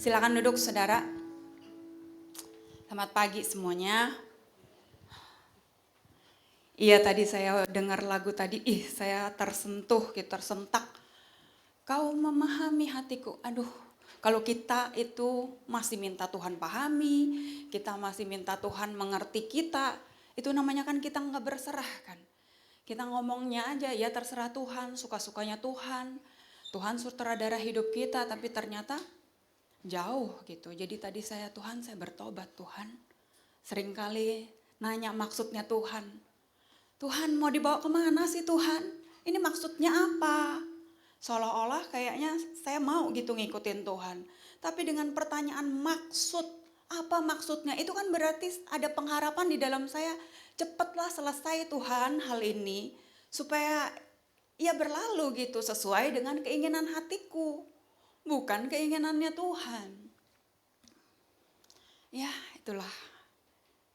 Silakan duduk saudara. Selamat pagi semuanya. Iya tadi saya dengar lagu tadi, saya tersentuh, gitu, tersentak. Kau memahami hatiku, aduh. Kalau kita itu masih minta Tuhan pahami, kita masih minta Tuhan mengerti kita, itu namanya kan kita nggak berserah kan. Kita ngomongnya aja, ya terserah Tuhan, suka-sukanya Tuhan. Tuhan sutradara hidup kita, tapi ternyata jauh gitu. Jadi tadi Tuhan saya bertobat Tuhan. Seringkali nanya maksudnya Tuhan. Tuhan mau dibawa kemana sih Tuhan? Ini maksudnya apa? Seolah-olah kayaknya saya mau gitu ngikutin Tuhan. Tapi dengan pertanyaan maksud, apa maksudnya? Itu kan berarti ada pengharapan di dalam saya. Cepatlah selesai Tuhan hal ini. Supaya ya berlalu gitu sesuai dengan keinginan hatiku. Bukan keinginannya Tuhan. Ya itulah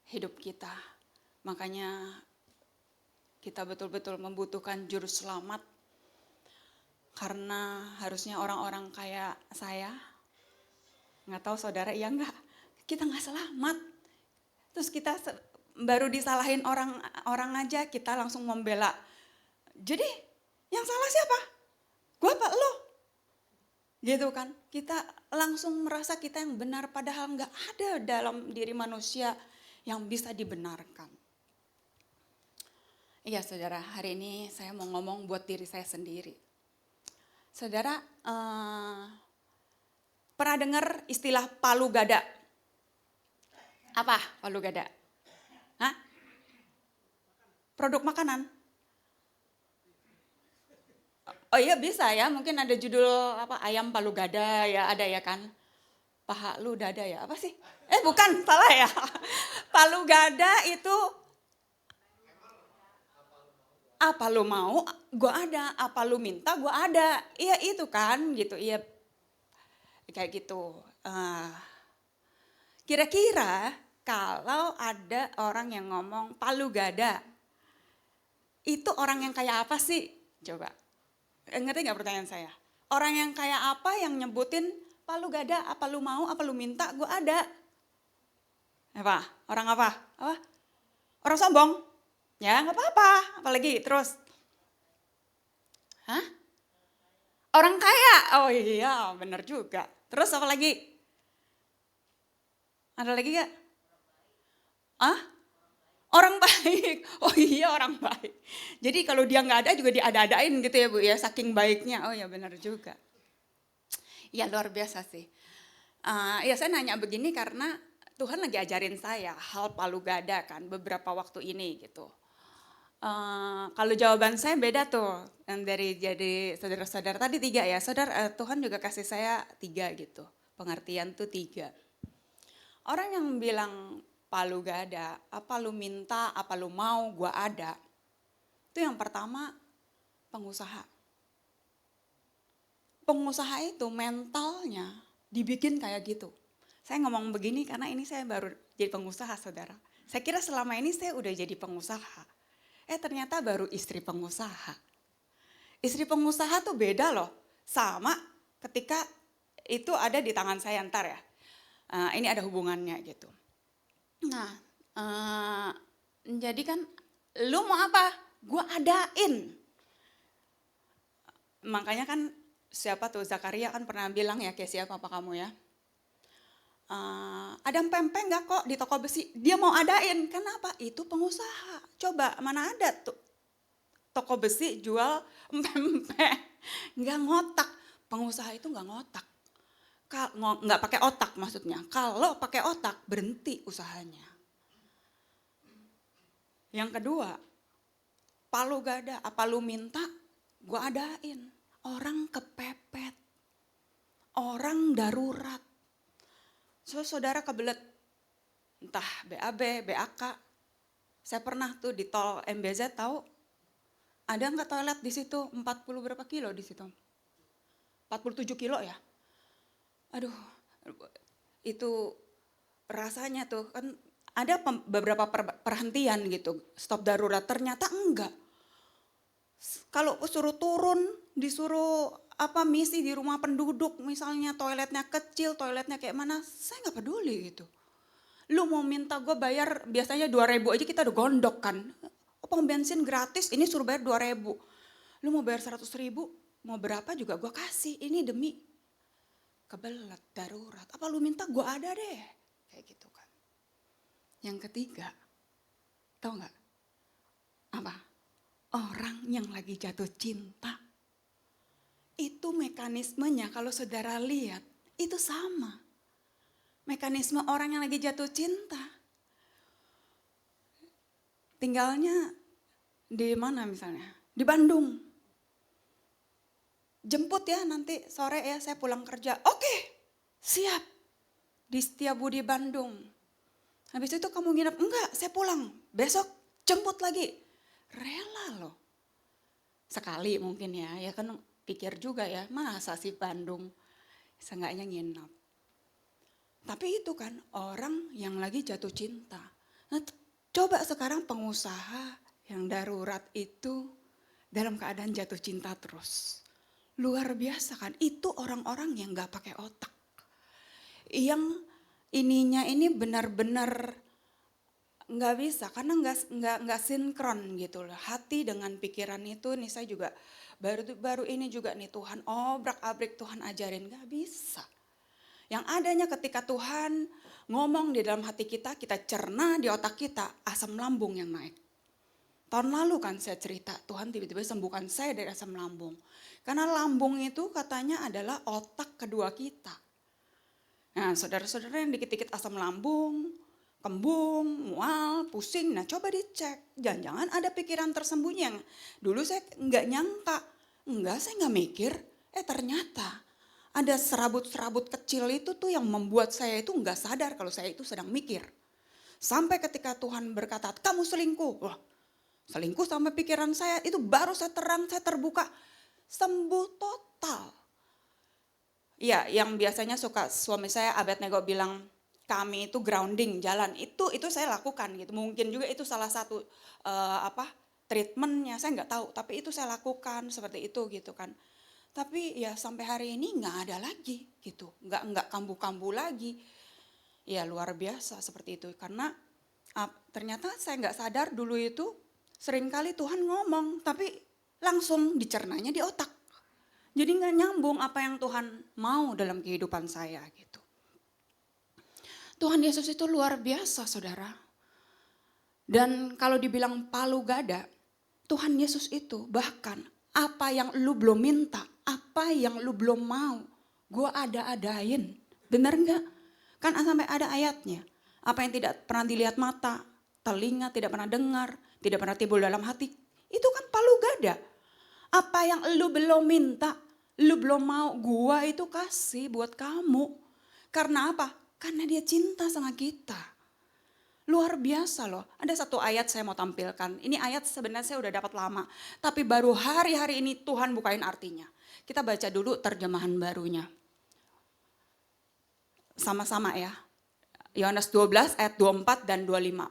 hidup kita. Makanya kita betul-betul membutuhkan juru selamat. Karena harusnya orang-orang kayak saya, nggak tahu saudara iya nggak, kita nggak selamat. Terus kita baru disalahin orang aja, kita langsung membela. Jadi yang salah siapa? Gua apa lo? Gitu kan, kita langsung merasa kita yang benar padahal nggak ada dalam diri manusia yang bisa dibenarkan. Iya saudara, hari ini saya mau ngomong buat diri saya sendiri. Saudara, pernah dengar istilah palu gada? Apa palu gada? Hah? Produk makanan? Oh iya bisa ya, mungkin ada judul apa ayam palu gada ya, ada ya kan? Paha lu dada ya, apa sih? Bukan, salah ya. Palu gada itu apa lu mau, gua ada. Apa lu minta, gua ada. Iya itu kan, gitu. Iya, kayak gitu. Kira-kira kalau ada orang yang ngomong palu gada, itu orang yang kayak apa sih? Coba, ngerti nggak pertanyaan saya? Orang yang kayak apa yang nyebutin palu gada, apa lu mau, apa lu minta, gua ada. Apa? Orang apa? Apa? Orang sombong? Ya nggak apa-apa, apalagi terus. Hah? Orang kaya? Oh iya bener juga. Terus apa lagi? Ada lagi gak? Hah? Orang baik. Oh iya orang baik. Jadi kalau dia nggak ada juga diada-adain gitu ya Bu ya, saking baiknya. Oh ya bener juga. Ya luar biasa sih. Ya saya nanya begini karena Tuhan lagi ajarin saya hal palu gada kan beberapa waktu ini gitu. Kalau jawaban saya beda tuh, yang dari jadi saudara-saudara tadi 3 ya, saudara Tuhan juga kasih saya 3 gitu, pengertian tuh 3. Orang yang bilang palu gada, apa lu minta, apa lu mau, gua ada. Itu yang pertama pengusaha. Pengusaha itu mentalnya dibikin kayak gitu. Saya ngomong begini karena ini saya baru jadi pengusaha saudara. Saya kira selama ini saya udah jadi pengusaha. Ternyata baru istri pengusaha. Istri pengusaha tuh beda loh sama ketika itu ada di tangan saya ntar ya. Ini ada hubungannya gitu. Nah, jadi kan lu mau apa? Gua adain. Makanya kan siapa tuh Zakaria kan pernah bilang ya, kayak siapa apa kamu ya? Ada pempek nggak kok di toko besi? Dia mau adain, kenapa? Itu pengusaha. Coba mana ada tuh toko besi jual pempek? Nggak ngotak. Pengusaha itu nggak ngotak. Nggak pakai otak maksudnya. Kalau pakai otak berhenti usahanya. Yang kedua, palu gada, apa lu minta? Gua adain. Orang kepepet, orang darurat. Saudara kebelet, entah BAB, BAK. Saya pernah tuh di tol MBZ tahu, ada nggak toilet di situ 40 berapa kilo di situ? 47 kilo ya? Aduh, itu rasanya tuh kan ada beberapa perhentian gitu, stop darurat, ternyata enggak. Kalau suruh turun, disuruh misi di rumah penduduk, misalnya toiletnya kecil, toiletnya kayak mana, saya nggak peduli gitu. Lu mau minta gue bayar biasanya 2.000 aja kita udah gondok kan. Pom bensin gratis, ini suruh bayar 2.000. Lu mau bayar 100.000, mau berapa juga gue kasih. Ini demi kebelet, darurat. Apa lu minta gue ada deh. Kayak gitu kan. Yang ketiga, tahu nggak? Apa? Orang yang lagi jatuh cinta. Itu mekanismenya kalau saudara lihat, itu sama. Mekanisme orang yang lagi jatuh cinta. Tinggalnya di mana misalnya? Di Bandung. Jemput ya nanti sore ya saya pulang kerja. Oke, siap. Di Setiabudi Bandung. Habis itu kamu nginep? Enggak, saya pulang. Besok jemput lagi. Rela loh. Sekali mungkin ya kan pikir juga ya, masa sih Bandung? Seenggaknya nginep. Tapi itu kan orang yang lagi jatuh cinta. Nah, coba sekarang pengusaha yang darurat itu dalam keadaan jatuh cinta terus. Luar biasa kan, itu orang-orang yang gak pakai otak. Yang ininya ini benar-benar nggak bisa karena nggak sinkron gitu loh. Hati dengan pikiran itu nih saya juga baru ini juga nih Tuhan obrak-abrik Tuhan ajarin, nggak bisa. Yang adanya ketika Tuhan ngomong di dalam hati kita cerna di otak kita, asam lambung yang naik. Tahun lalu kan saya cerita, Tuhan tiba-tiba sembuhkan saya dari asam lambung. Karena lambung itu katanya adalah otak kedua kita. Nah saudara-saudara yang dikit-dikit asam lambung, kembung, mual, pusing, nah coba dicek. Jangan-jangan ada pikiran tersembunyi yang dulu saya nggak nyangka. Saya nggak mikir, ternyata ada serabut-serabut kecil itu tuh yang membuat saya itu nggak sadar kalau saya itu sedang mikir. Sampai ketika Tuhan berkata, kamu selingkuh. Wah, selingkuh sampai pikiran saya itu baru saya terbuka. Sembuh total. Ya, yang biasanya suka suami saya Abednego bilang, kami itu grounding jalan. Itu saya lakukan gitu. Mungkin juga itu salah satu treatmentnya, saya nggak tahu. Tapi itu saya lakukan seperti itu gitu kan. Tapi ya sampai hari ini nggak ada lagi gitu, nggak kambuh-kambuh lagi. Ya luar biasa seperti itu karena ternyata saya nggak sadar dulu itu seringkali Tuhan ngomong tapi langsung dicernanya di otak. Jadi nggak nyambung apa yang Tuhan mau dalam kehidupan saya gitu. Tuhan Yesus itu luar biasa saudara. Dan kalau dibilang palu gada, Tuhan Yesus itu bahkan apa yang lu belum minta, apa yang lu belum mau, gue ada-adain. Bener gak? Kan sampai ada ayatnya. Apa yang tidak pernah dilihat mata, telinga tidak pernah dengar, tidak pernah timbul dalam hati. Itu kan palu gada. Apa yang lu belum minta, lu belum mau, gue itu kasih buat kamu. Karena apa? Karena dia cinta sama kita. Luar biasa loh, ada satu ayat saya mau tampilkan. Ini ayat sebenarnya saya udah dapat lama. Tapi baru hari-hari ini Tuhan bukain artinya. Kita baca dulu terjemahan barunya. Sama-sama ya. Yohanes 12 ayat 24 dan 25.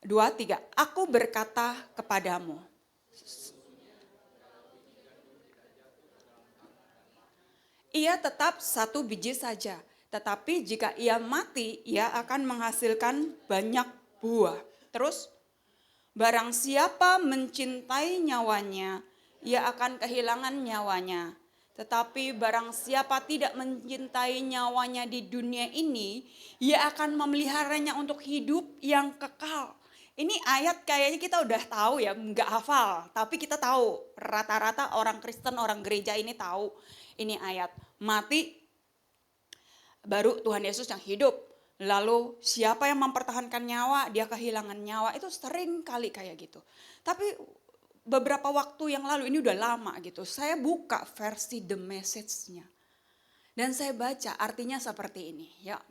23, aku berkata kepadamu. Ia tetap satu biji saja. Tetapi jika ia mati, ia akan menghasilkan banyak buah. Terus, barang siapa mencintai nyawanya, ia akan kehilangan nyawanya. Tetapi barang siapa tidak mencintai nyawanya di dunia ini, ia akan memeliharanya untuk hidup yang kekal. Ini ayat kayaknya kita udah tahu ya, nggak hafal. Tapi kita tahu, rata-rata orang Kristen, orang gereja ini tahu ini ayat. Mati, baru Tuhan Yesus yang hidup. Lalu siapa yang mempertahankan nyawa, dia kehilangan nyawa. Itu sering kali kayak gitu. Tapi beberapa waktu yang lalu, ini udah lama gitu. Saya buka versi The Message-nya. Dan saya baca artinya seperti ini. Ya,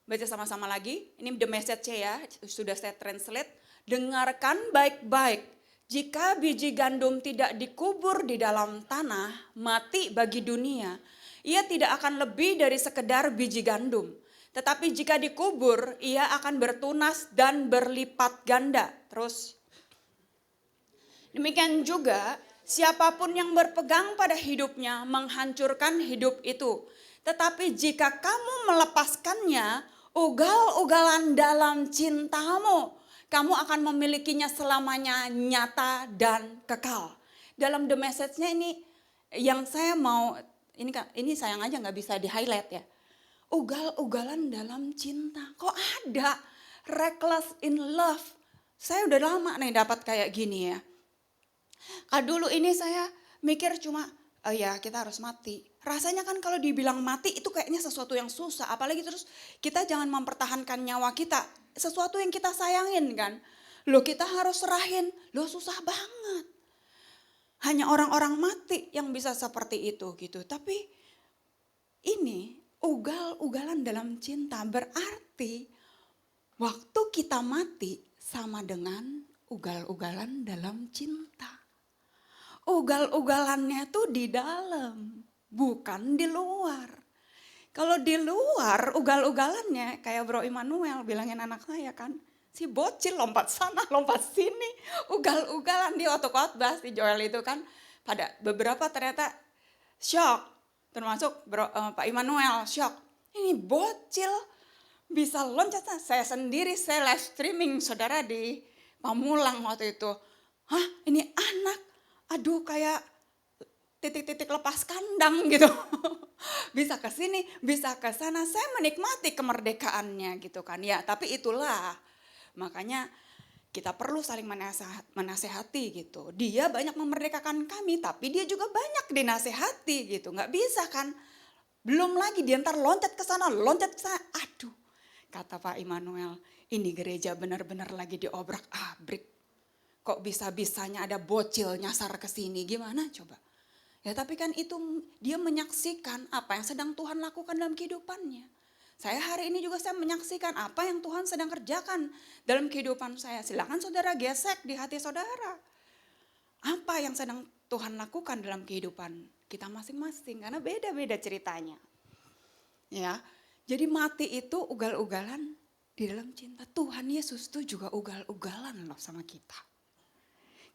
baca sama-sama lagi. Ini The Message ya, sudah saya translate. Dengarkan baik-baik. Jika biji gandum tidak dikubur di dalam tanah, mati bagi dunia. Ia tidak akan lebih dari sekedar biji gandum. Tetapi jika dikubur, ia akan bertunas dan berlipat ganda. Terus, demikian juga Siapapun yang berpegang pada hidupnya menghancurkan hidup itu. Tetapi jika kamu melepaskannya, ugal-ugalan dalam cintamu, kamu akan memilikinya selamanya nyata dan kekal. Dalam the message-nya ini yang saya mau, ini sayang aja nggak bisa di highlight ya. Ugal-ugalan dalam cinta. Kok ada reckless in love? Saya udah lama nih dapat kayak gini ya. Dulu ini saya mikir cuma, oh ya kita harus mati. Rasanya kan kalau dibilang mati itu kayaknya sesuatu yang susah. Apalagi terus kita jangan mempertahankan nyawa kita. Sesuatu yang kita sayangin kan. Loh kita harus serahin. Loh susah banget. Hanya orang-orang mati yang bisa seperti itu gitu. Tapi ini ugal-ugalan dalam cinta berarti waktu kita mati sama dengan ugal-ugalan dalam cinta. Ugal-ugalannya tuh di dalam, bukan di luar. Kalau di luar ugal-ugalannya kayak Bro Immanuel bilangin anak saya kan, si bocil lompat sana lompat sini, ugal-ugalan di waktu khotbah si Joel itu kan pada beberapa ternyata shock, termasuk Pak Immanuel shock. Ini bocil bisa loncat, saya sendiri saya live streaming saudara di Pamulang waktu itu. Hah ini anak, aduh kayak titik-titik lepas kandang gitu. Bisa ke sini, bisa ke sana. Saya menikmati kemerdekaannya gitu kan. Ya, tapi itulah. Makanya kita perlu saling menasehati gitu. Dia banyak memerdekakan kami, tapi dia juga banyak dinasehati gitu. Nggak bisa kan. Belum lagi dia ntar loncat ke sana, loncat ke sana. Aduh, kata Pak Immanuel, ini gereja benar-benar lagi diobrak-abrik. Kok bisa-bisanya ada bocil nyasar ke sini, gimana coba? Ya tapi kan itu dia menyaksikan apa yang sedang Tuhan lakukan dalam kehidupannya. Saya hari ini juga saya menyaksikan apa yang Tuhan sedang kerjakan dalam kehidupan saya. Silakan saudara gesek di hati saudara. Apa yang sedang Tuhan lakukan dalam kehidupan kita masing-masing, karena beda-beda ceritanya. Ya, jadi mati itu ugal-ugalan di dalam cinta. Tuhan Yesus tuh juga ugal-ugalan loh sama kita.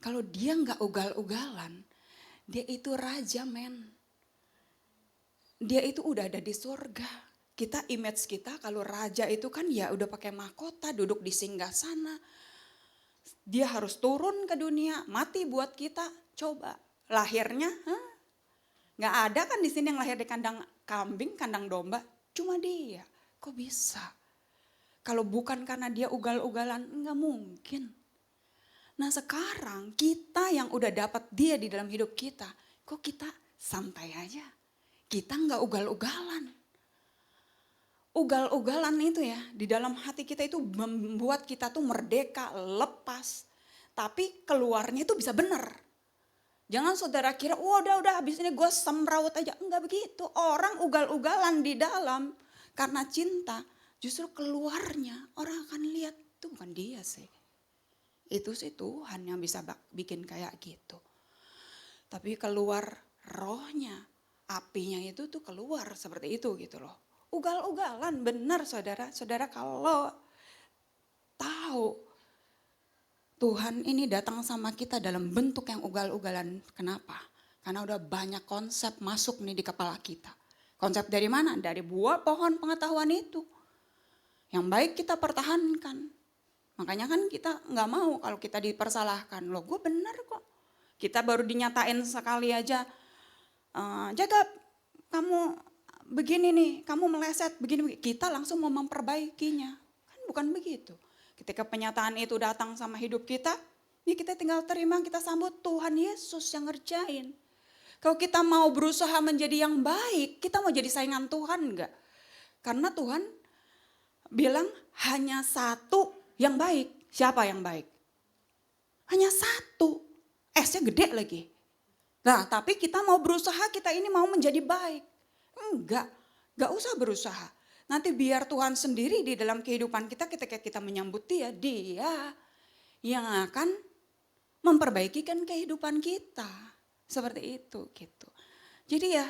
Kalau dia nggak ugal-ugalan, dia itu raja men. Dia itu udah ada di surga. Kita image kita kalau raja itu kan ya udah pakai mahkota, duduk di singgasana. Dia harus turun ke dunia, mati buat kita. Coba lahirnya, nggak ada kan di sini yang lahir di kandang kambing, kandang domba. Cuma dia, kok bisa? Kalau bukan karena dia ugal-ugalan, nggak mungkin. Nah sekarang kita yang udah dapat dia di dalam hidup kita, kok kita santai aja. Kita nggak ugal-ugalan. Ugal-ugalan itu ya di dalam hati kita itu membuat kita tuh merdeka, lepas. Tapi keluarnya itu bisa benar. Jangan saudara kira, udah habis ini gue semrawut aja. Enggak begitu, orang ugal-ugalan di dalam karena cinta. Justru keluarnya orang akan lihat, itu bukan dia sih. Itu sih Tuhan yang bisa bikin kayak gitu. Tapi keluar rohnya, apinya itu tuh keluar seperti itu gitu loh. Ugal-ugalan benar saudara. Saudara kalau tahu Tuhan ini datang sama kita dalam bentuk yang ugal-ugalan. Kenapa? Karena udah banyak konsep masuk nih di kepala kita. Konsep dari mana? Dari buah pohon pengetahuan itu. Yang baik kita pertahankan. Makanya kan kita nggak mau kalau kita dipersalahkan. Loh gue benar kok. Kita baru dinyatain sekali aja. Jaga kamu begini nih, kamu meleset begini. Kita langsung mau memperbaikinya. Kan bukan begitu. Ketika penyataan itu datang sama hidup kita, ya kita tinggal terima, kita sambut Tuhan Yesus yang ngerjain. Kalau kita mau berusaha menjadi yang baik, kita mau jadi saingan Tuhan enggak? Karena Tuhan bilang hanya satu yang baik. Siapa yang baik? Hanya satu. S-nya gede lagi. Nah tapi kita mau berusaha, kita ini mau menjadi baik. Enggak usah berusaha. Nanti biar Tuhan sendiri di dalam kehidupan kita ketika kita menyambut dia yang akan memperbaiki kan kehidupan kita. Seperti itu gitu. Jadi ya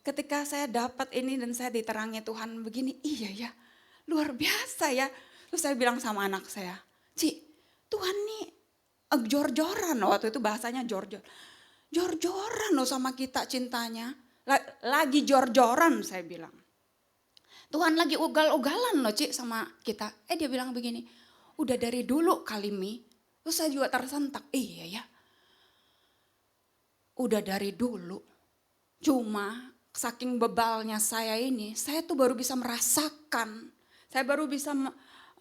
ketika saya dapat ini dan saya diterangi Tuhan begini, iya ya luar biasa ya. Terus saya bilang sama anak saya, Ci Tuhan nih jor-joran, waktu itu bahasanya jor-jor. Jor-joran loh sama kita cintanya. Lagi jor-joran saya bilang. Tuhan lagi ugal-ugalan loh Cik sama kita. Dia bilang begini, udah dari dulu kali Mi. Terus saya juga tersentak, iya ya. Udah dari dulu. Cuma saking bebalnya saya ini, saya tuh baru bisa merasakan. Saya baru bisa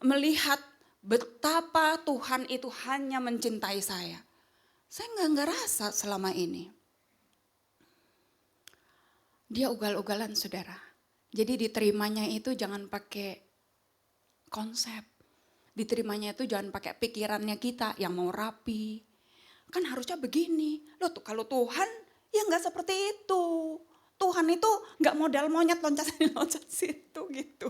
melihat betapa Tuhan itu hanya mencintai saya. Saya nggak rasa selama ini. Dia ugal-ugalan saudara. Jadi diterimanya itu jangan pakai konsep. Diterimanya itu jangan pakai pikirannya kita yang mau rapi. Kan harusnya begini. Loh tuh kalau Tuhan ya nggak seperti itu. Tuhan itu nggak modal monyet loncat situ gitu.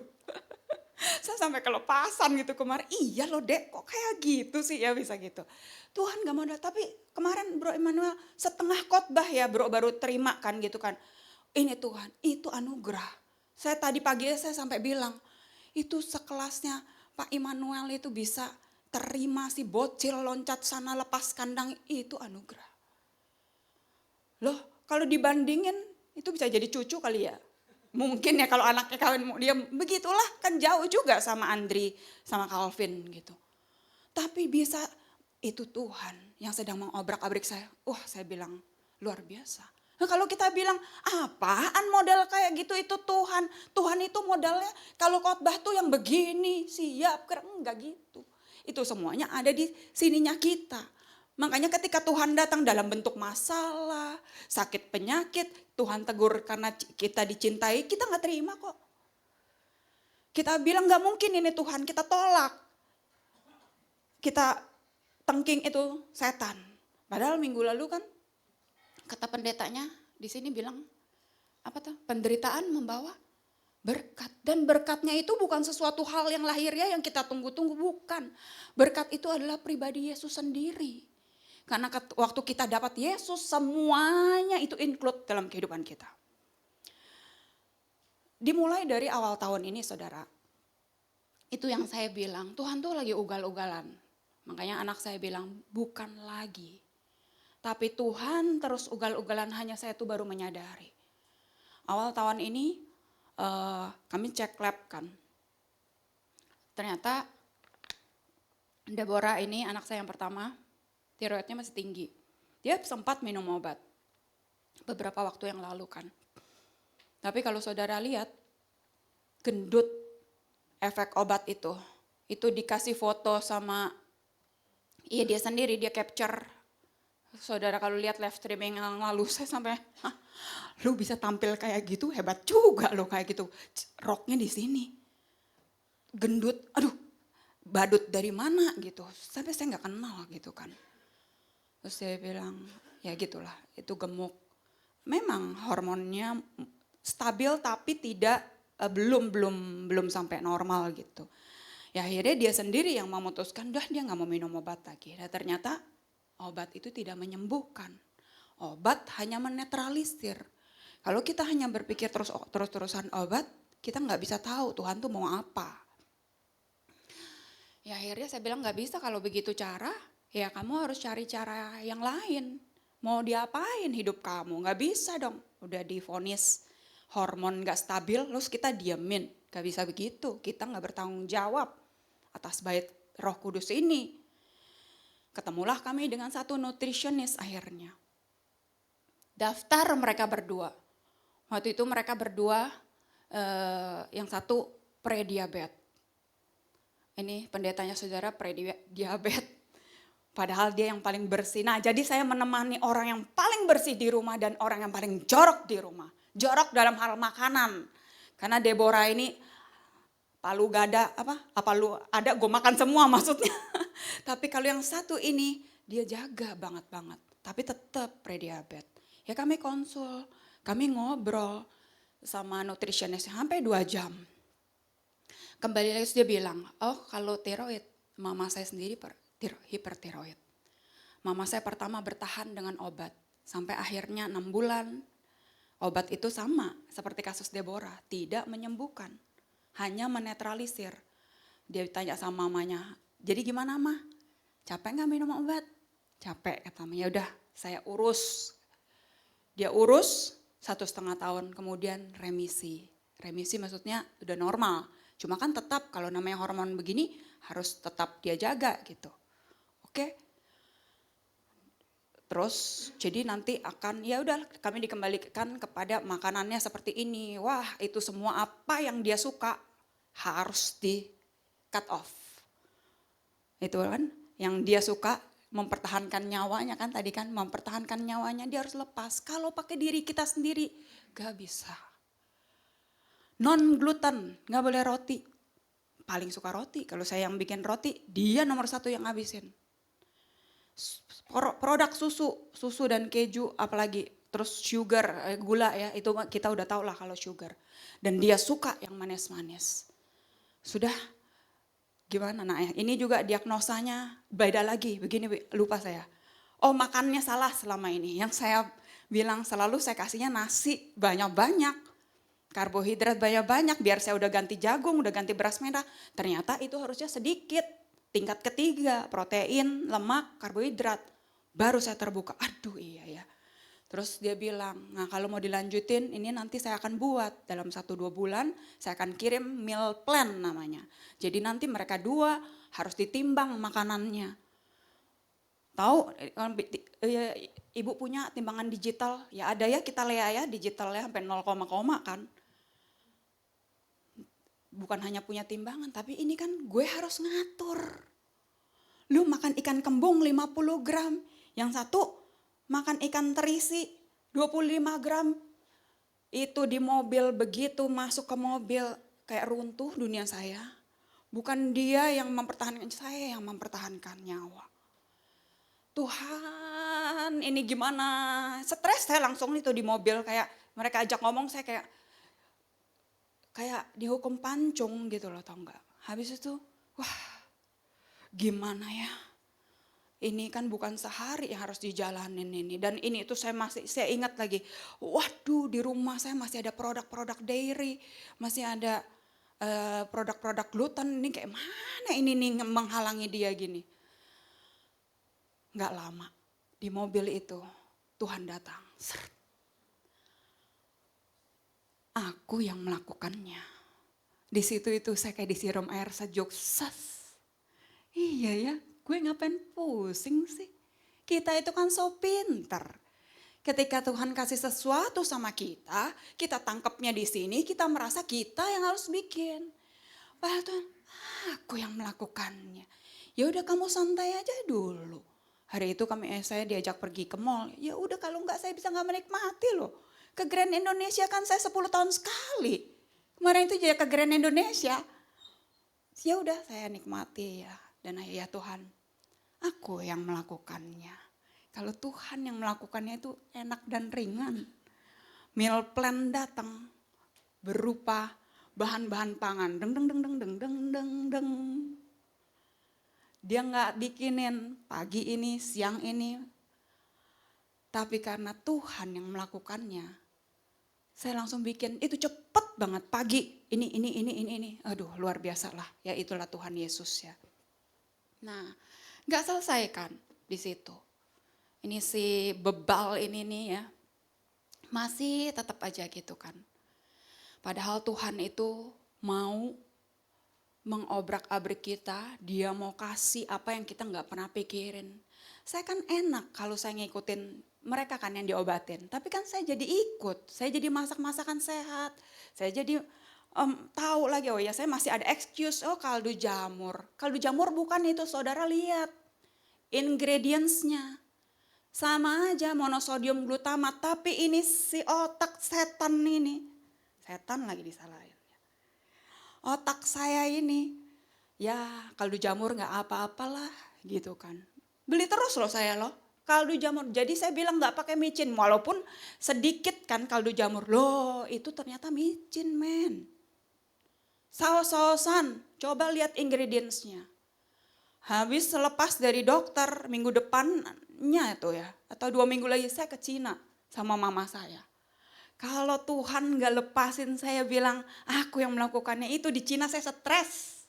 Saya sampai kelepasan gitu kemarin. Iya loh Dek, kok kayak gitu sih ya bisa gitu. Tuhan gak modal, tapi kemarin Bro Emmanuel setengah khotbah ya Bro baru terima kan gitu kan. Ini Tuhan, itu anugerah. Saya tadi pagi saya sampai bilang, itu sekelasnya Pak Immanuel itu bisa terima si bocil loncat sana lepas kandang, itu anugerah. Loh kalau dibandingin itu bisa jadi cucu kali ya. Mungkin ya kalau anaknya kawin dia begitulah kan jauh juga sama Andri sama Calvin gitu. Tapi bisa itu Tuhan yang sedang mengobrak-abrik saya. Wah saya bilang luar biasa. Nah, kalau kita bilang apaan modal kayak gitu itu Tuhan. Tuhan itu modalnya kalau khotbah tuh yang begini siap enggak gitu. Itu semuanya ada di sininya kita. Makanya ketika Tuhan datang dalam bentuk masalah, sakit penyakit, Tuhan tegur karena kita dicintai, kita gak terima kok. Kita bilang gak mungkin ini Tuhan, kita tolak. Kita tengking itu setan. Padahal minggu lalu kan kata pendetanya di sini bilang apa tuh? Penderitaan membawa berkat. Dan berkatnya itu bukan sesuatu hal yang lahiriah yang kita tunggu-tunggu, bukan. Berkat itu adalah pribadi Yesus sendiri. Karena waktu kita dapat Yesus semuanya itu include dalam kehidupan kita. Dimulai dari awal tahun ini saudara. Itu yang saya bilang Tuhan tuh lagi ugal-ugalan. Makanya anak saya bilang bukan lagi. Tapi Tuhan terus ugal-ugalan hanya saya tuh baru menyadari. Awal tahun ini kami cek lab kan. Ternyata Deborah ini anak saya yang pertama. Tiroidnya masih tinggi. Dia sempat minum obat. Beberapa waktu yang lalu kan. Tapi kalau saudara lihat, gendut efek obat itu. Itu dikasih foto sama, dia sendiri, dia capture. Saudara kalau lihat live streaming yang lalu, saya sampai, lu bisa tampil kayak gitu, hebat juga lo kayak gitu. Roknya di sini. Gendut, aduh badut dari mana gitu. Sampai saya gak kenal gitu kan. Terus saya bilang, ya gitulah, itu gemuk. Memang hormonnya stabil tapi tidak belum sampai normal gitu. Ya akhirnya dia sendiri yang memutuskan, dia nggak mau minum obat lagi. Dan ternyata obat itu tidak menyembuhkan. Obat hanya menetralisir. Kalau kita hanya berpikir terus-terusan obat, kita nggak bisa tahu Tuhan tuh mau apa. Ya akhirnya saya bilang nggak bisa kalau begitu cara. Ya kamu harus cari cara yang lain. Mau diapain hidup kamu? Gak bisa dong. Udah divonis hormon gak stabil, terus kita diemin. Gak bisa begitu. Kita gak bertanggung jawab atas bait Roh Kudus ini. Ketemulah kami dengan satu nutritionist akhirnya. Daftar mereka berdua. Waktu itu mereka berdua, yang satu pre-diabetes. Ini pendetanya saudara pre-diabetes. Padahal dia yang paling bersih. Nah jadi saya menemani orang yang paling bersih di rumah dan orang yang paling jorok di rumah. Jorok dalam hal makanan. Karena Deborah ini palu gada, apa lu ada gue makan semua maksudnya. Tapi kalau yang satu ini dia jaga banget. Tapi tetap prediabetes. Ya kami konsul, kami ngobrol sama nutritionist sampai 2 jam. Kembali lagi dia bilang, kalau tiroid, mama saya sendiri hipertiroid. Mama saya pertama bertahan dengan obat. Sampai akhirnya 6 bulan. Obat itu sama seperti kasus Deborah. Tidak menyembuhkan. Hanya menetralisir. Dia ditanya sama mamanya. Jadi gimana mah? Capek gak minum obat? Capek kata mamanya. Ya udah saya urus. Dia urus 1,5 tahun, kemudian remisi. Remisi maksudnya udah normal. Cuma kan tetap kalau namanya hormon begini harus tetap dia jaga gitu. Oke. Terus jadi nanti akan ya udah kami dikembalikan kepada makanannya seperti ini. Wah, itu semua apa yang dia suka harus di cut off. Itu kan yang dia suka, mempertahankan nyawanya kan tadi kan, mempertahankan nyawanya dia harus lepas. Kalau pakai diri kita sendiri gak bisa. Non gluten, gak boleh roti. Paling suka roti, kalau saya yang bikin roti dia nomor 1 yang habisin. Produk susu dan keju apalagi, terus sugar, gula ya, itu kita udah tahu lah kalau sugar. Dan dia suka yang manis-manis. Sudah gimana nah ya, ini juga diagnosanya beda lagi, begini lupa saya. Oh makannya salah selama ini, yang saya bilang selalu saya kasihnya nasi banyak-banyak. Karbohidrat banyak-banyak, biar saya udah ganti jagung, udah ganti beras merah. Ternyata itu harusnya sedikit. Tingkat ketiga, protein, lemak, karbohidrat. Baru saya terbuka, aduh iya ya. Terus dia bilang, nah kalau mau dilanjutin ini nanti saya akan buat. Dalam 1-2 bulan saya akan kirim meal plan namanya. Jadi nanti mereka 2 harus ditimbang makanannya. Tahu ibu punya timbangan digital? Ya ada ya, kita lihat ya digital ya sampai 0, kan. Bukan hanya punya timbangan, tapi ini kan gue harus ngatur. Lu makan ikan kembung 50 gram, yang satu makan ikan terisi 25 gram. Itu di mobil begitu masuk ke mobil kayak runtuh dunia saya. Bukan dia yang mempertahankan, saya yang mempertahankan nyawa. Tuhan ini gimana, stres saya langsung itu di mobil kayak mereka ajak ngomong saya kayak dihukum pancung gitu loh, tau gak. Habis itu, wah gimana ya. Ini kan bukan sehari yang harus dijalanin ini. Dan ini itu saya ingat lagi. Waduh di rumah saya masih ada produk-produk dairy. Masih ada produk-produk gluten. Ini kayak mana ini nih menghalangi dia gini. Gak lama di mobil itu Tuhan datang. Aku yang melakukannya. Di situ itu saya kayak disiram air sejuk. Iya ya, gue ngapain pusing sih? Kita itu kan so pinter. Ketika Tuhan kasih sesuatu sama kita tangkapnya di sini, kita merasa kita yang harus bikin. Padahal Tuhan, aku yang melakukannya. Ya udah kamu santai aja dulu. Hari itu saya diajak pergi ke mall. Ya udah kalau enggak saya bisa enggak menikmati loh. Ke Grand Indonesia kan saya 10 tahun sekali. Kemarin itu jadi ke Grand Indonesia. Ya udah saya nikmati ya. Dan ya Tuhan, aku yang melakukannya. Kalau Tuhan yang melakukannya itu enak dan ringan. Meal plan datang berupa bahan-bahan pangan. Deng. Dia nggak bikinin pagi ini, siang ini. Tapi karena Tuhan yang melakukannya, saya langsung bikin, itu cepet banget pagi. Ini. Aduh luar biasa lah, ya itulah Tuhan Yesus ya. Nah nggak selesai kan di situ. Ini si bebal ini nih ya, masih tetap aja gitu kan. Padahal Tuhan itu mau mengobrak-abrik kita, dia mau kasih apa yang kita nggak pernah pikirin. Saya kan enak kalau saya ngikutin mereka kan yang diobatin, tapi kan saya jadi ikut, saya jadi masak-masakan sehat, saya jadi tahu lagi, oh ya saya masih ada excuse, oh kaldu jamur bukan itu saudara lihat ingredientsnya. Sama aja monosodium glutamat, tapi ini si otak setan ini. Setan lagi disalahin. Otak saya ini, ya kaldu jamur gak apa-apalah gitu kan. Beli terus loh saya loh, kaldu jamur. Jadi saya bilang gak pakai micin, walaupun sedikit kan kaldu jamur. Loh itu ternyata micin men. Saus-sausan, coba lihat ingredientsnya. Habis selepas dari dokter minggu depannya itu ya, atau 2 minggu lagi saya ke Cina sama mama saya. Kalau Tuhan gak lepasin saya bilang aku yang melakukannya itu, di Cina saya stres.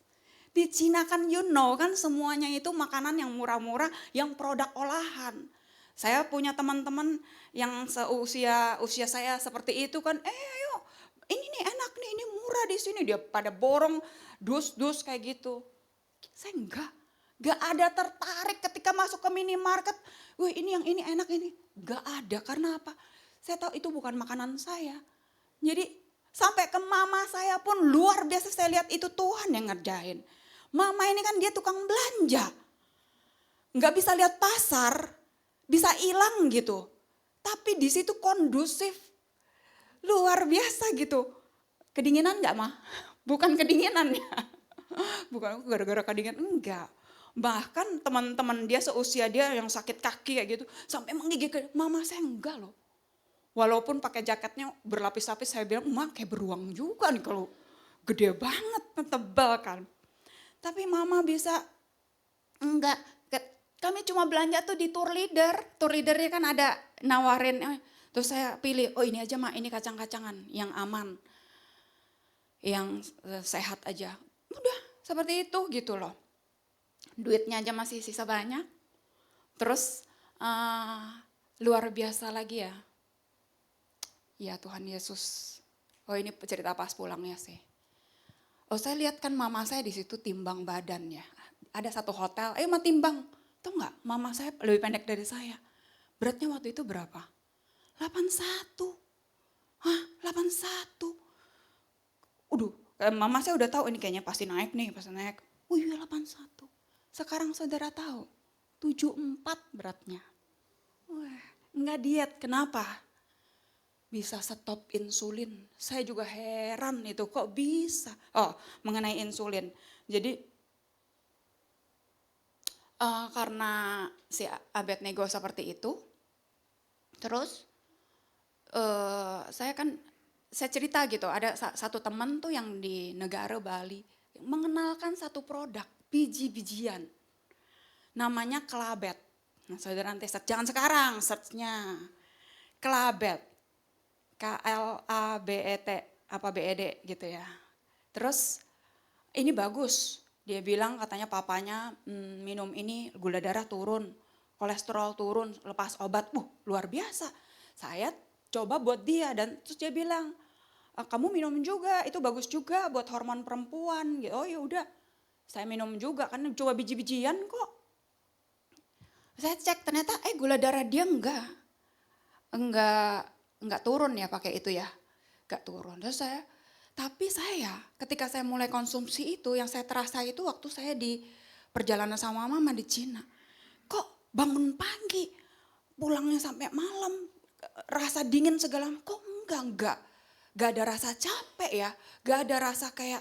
Di Cina kan you know kan semuanya itu makanan yang murah-murah, yang produk olahan. Saya punya teman-teman yang usia saya seperti itu kan, ayo, ini nih enak nih, ini murah di sini. Dia pada borong dus-dus kayak gitu. Saya enggak ada tertarik ketika masuk ke minimarket. Wih ini yang ini enak ini. Enggak ada, karena apa? Saya tahu itu bukan makanan saya. Jadi sampai ke mama saya pun luar biasa saya lihat itu Tuhan yang ngerjain. Mama ini kan dia tukang belanja. Nggak bisa lihat pasar, bisa hilang gitu. Tapi di situ kondusif, luar biasa gitu. Kedinginan nggak mah? Bukan kedinginan ya. Bukan gara-gara kedinginan, enggak. Bahkan teman-teman dia seusia dia yang sakit kaki kayak gitu, sampai menggigit ke mama saya enggak loh. Walaupun pakai jaketnya berlapis-lapis, saya bilang, "Ma, kayak beruang juga nih kalau gede banget, tebal kan." Tapi mama bisa enggak. Kami cuma belanja tuh di tour leader. Tour leadernya kan ada nawarin. Terus saya pilih, oh ini aja Ma, ini kacang-kacangan yang aman. Yang sehat aja. Udah seperti itu gitu loh. Duitnya aja masih sisa banyak. Terus luar biasa lagi ya. Ya Tuhan Yesus. Oh ini cerita pas pulangnya sih. Oh saya lihat kan mama saya di situ timbang badan ya. Ada satu hotel, ayo Ma timbang. Tahu nggak, mama saya lebih pendek dari saya. Beratnya waktu itu berapa? 81. Hah, 81. Udah, mama saya udah tahu ini kayaknya pasti naik nih, pasti naik. Oh iya 81. Sekarang saudara tahu, 74 beratnya. Wah, nggak diet, kenapa? Bisa stop insulin. Saya juga heran itu kok bisa. Oh, mengenai insulin. Jadi karena si Abednego seperti itu, terus saya cerita gitu, ada satu teman tuh yang di negara Bali mengenalkan satu produk biji-bijian, namanya kelabet. Nah saudara nanti search, jangan sekarang searchnya, kelabet, KLABET apa BED gitu ya. Terus ini bagus. Dia bilang katanya papanya minum ini gula darah turun, kolesterol turun, lepas obat. Luar biasa. Saya coba buat dia dan terus dia bilang, kamu minum juga, itu bagus juga buat hormon perempuan. Oh ya udah, saya minum juga kan coba biji-bijian kok. Saya cek ternyata gula darah dia enggak turun ya pakai itu ya. Enggak turun. Terus tapi saya ketika saya mulai konsumsi itu, yang saya terasa itu waktu saya di perjalanan sama mama di Cina. Kok bangun pagi, pulangnya sampai malam, rasa dingin segala, kok enggak ada rasa capek ya, enggak ada rasa kayak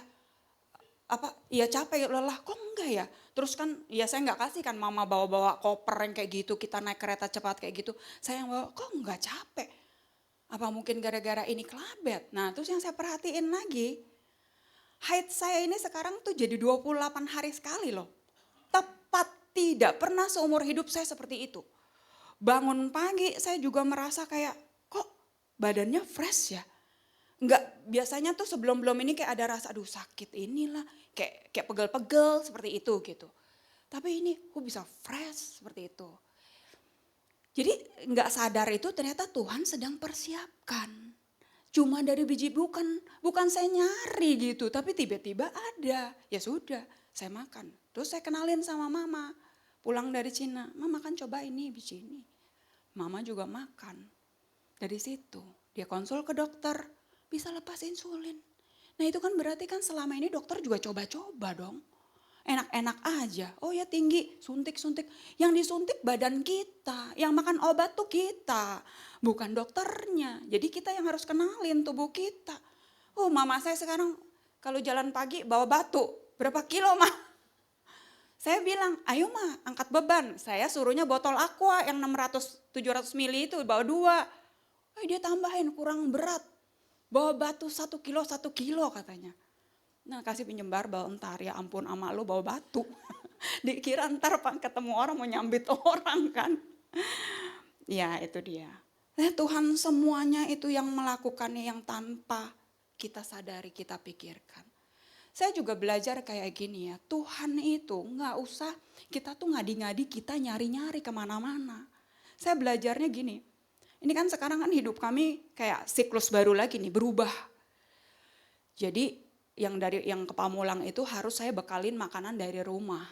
ya capek lelah, kok enggak ya. Terus kan ya saya enggak kasih kan mama bawa-bawa koper yang kayak gitu, kita naik kereta cepat kayak gitu, saya yang bawa, kok enggak capek. Apa mungkin gara-gara ini kelabet? Nah terus yang saya perhatiin lagi, haid saya ini sekarang tuh jadi 28 hari sekali loh. Tepat, tidak pernah seumur hidup saya seperti itu. Bangun pagi saya juga merasa kayak kok badannya fresh ya. Enggak, biasanya tuh sebelum-belum ini kayak ada rasa aduh sakit inilah, kayak pegel-pegel seperti itu gitu. Tapi ini kok bisa fresh seperti itu. Jadi nggak sadar itu ternyata Tuhan sedang persiapkan. Cuma dari biji bukan saya nyari gitu, tapi tiba-tiba ada. Ya sudah, saya makan. Terus saya kenalin sama mama. Pulang dari Cina, mama kan coba ini biji ini. Mama juga makan. Dari situ dia konsul ke dokter, bisa lepas insulin. Nah itu kan berarti kan selama ini dokter juga coba-coba dong. Enak-enak aja, oh ya tinggi, suntik-suntik. Yang disuntik badan kita, yang makan obat tuh kita, bukan dokternya. Jadi kita yang harus kenalin tubuh kita. Oh mama saya sekarang kalau jalan pagi bawa batu, berapa kilo mah? Saya bilang, ayo mah angkat beban. Saya suruhnya botol aqua yang 600-700 mili itu bawa 2. Dia tambahin kurang berat. Bawa batu 1 kilo katanya. Nah kasih pinjem barbel entar, ya ampun ama lu bawa batu. Dikira ntar ketemu orang mau nyambit orang kan. Ya itu dia. Nah, Tuhan semuanya itu yang melakukannya yang tanpa kita sadari, kita pikirkan. Saya juga belajar kayak gini ya, Tuhan itu gak usah kita tuh ngadi-ngadi, kita nyari-nyari kemana-mana. Saya belajarnya gini, ini kan sekarang kan hidup kami kayak siklus baru lagi nih, berubah. Jadi yang ke Pamulang itu harus saya bekalin makanan dari rumah.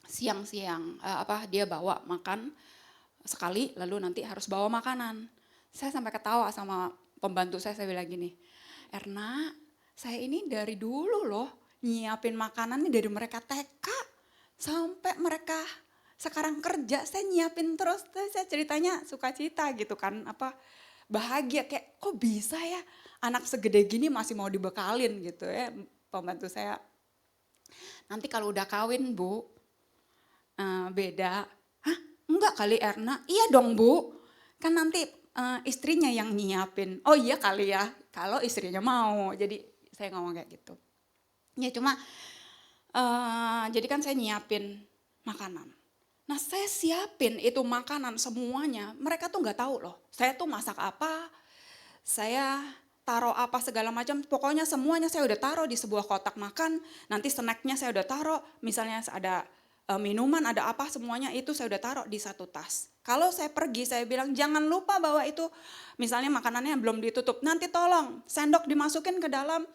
Siang-siang dia bawa makan sekali, lalu nanti harus bawa makanan. Saya sampai ketawa sama pembantu saya bilang gini, Erna, saya ini dari dulu loh nyiapin makanan nih dari mereka TK sampai mereka sekarang kerja, saya nyiapin terus. Saya ceritanya sukacita gitu kan, bahagia, kayak kok bisa ya anak segede gini masih mau dibekalin gitu ya. Pembantu saya, nanti kalau udah kawin Bu, beda. Hah, enggak kali Erna? Iya dong Bu, kan nanti istrinya yang nyiapin. Oh iya kali ya, kalau istrinya mau. Jadi saya ngomong kayak gitu. Ya cuma, jadi kan saya nyiapin makanan. Nah saya siapin itu makanan semuanya, mereka tuh nggak tahu loh. Saya tuh masak apa, saya taruh apa segala macam, pokoknya semuanya saya udah taruh di sebuah kotak makan. Nanti snacknya saya udah taruh, misalnya ada minuman, ada apa, semuanya itu saya udah taruh di satu tas. Kalau saya pergi, saya bilang jangan lupa bawa itu, misalnya makanannya belum ditutup, nanti tolong sendok dimasukin ke dalam,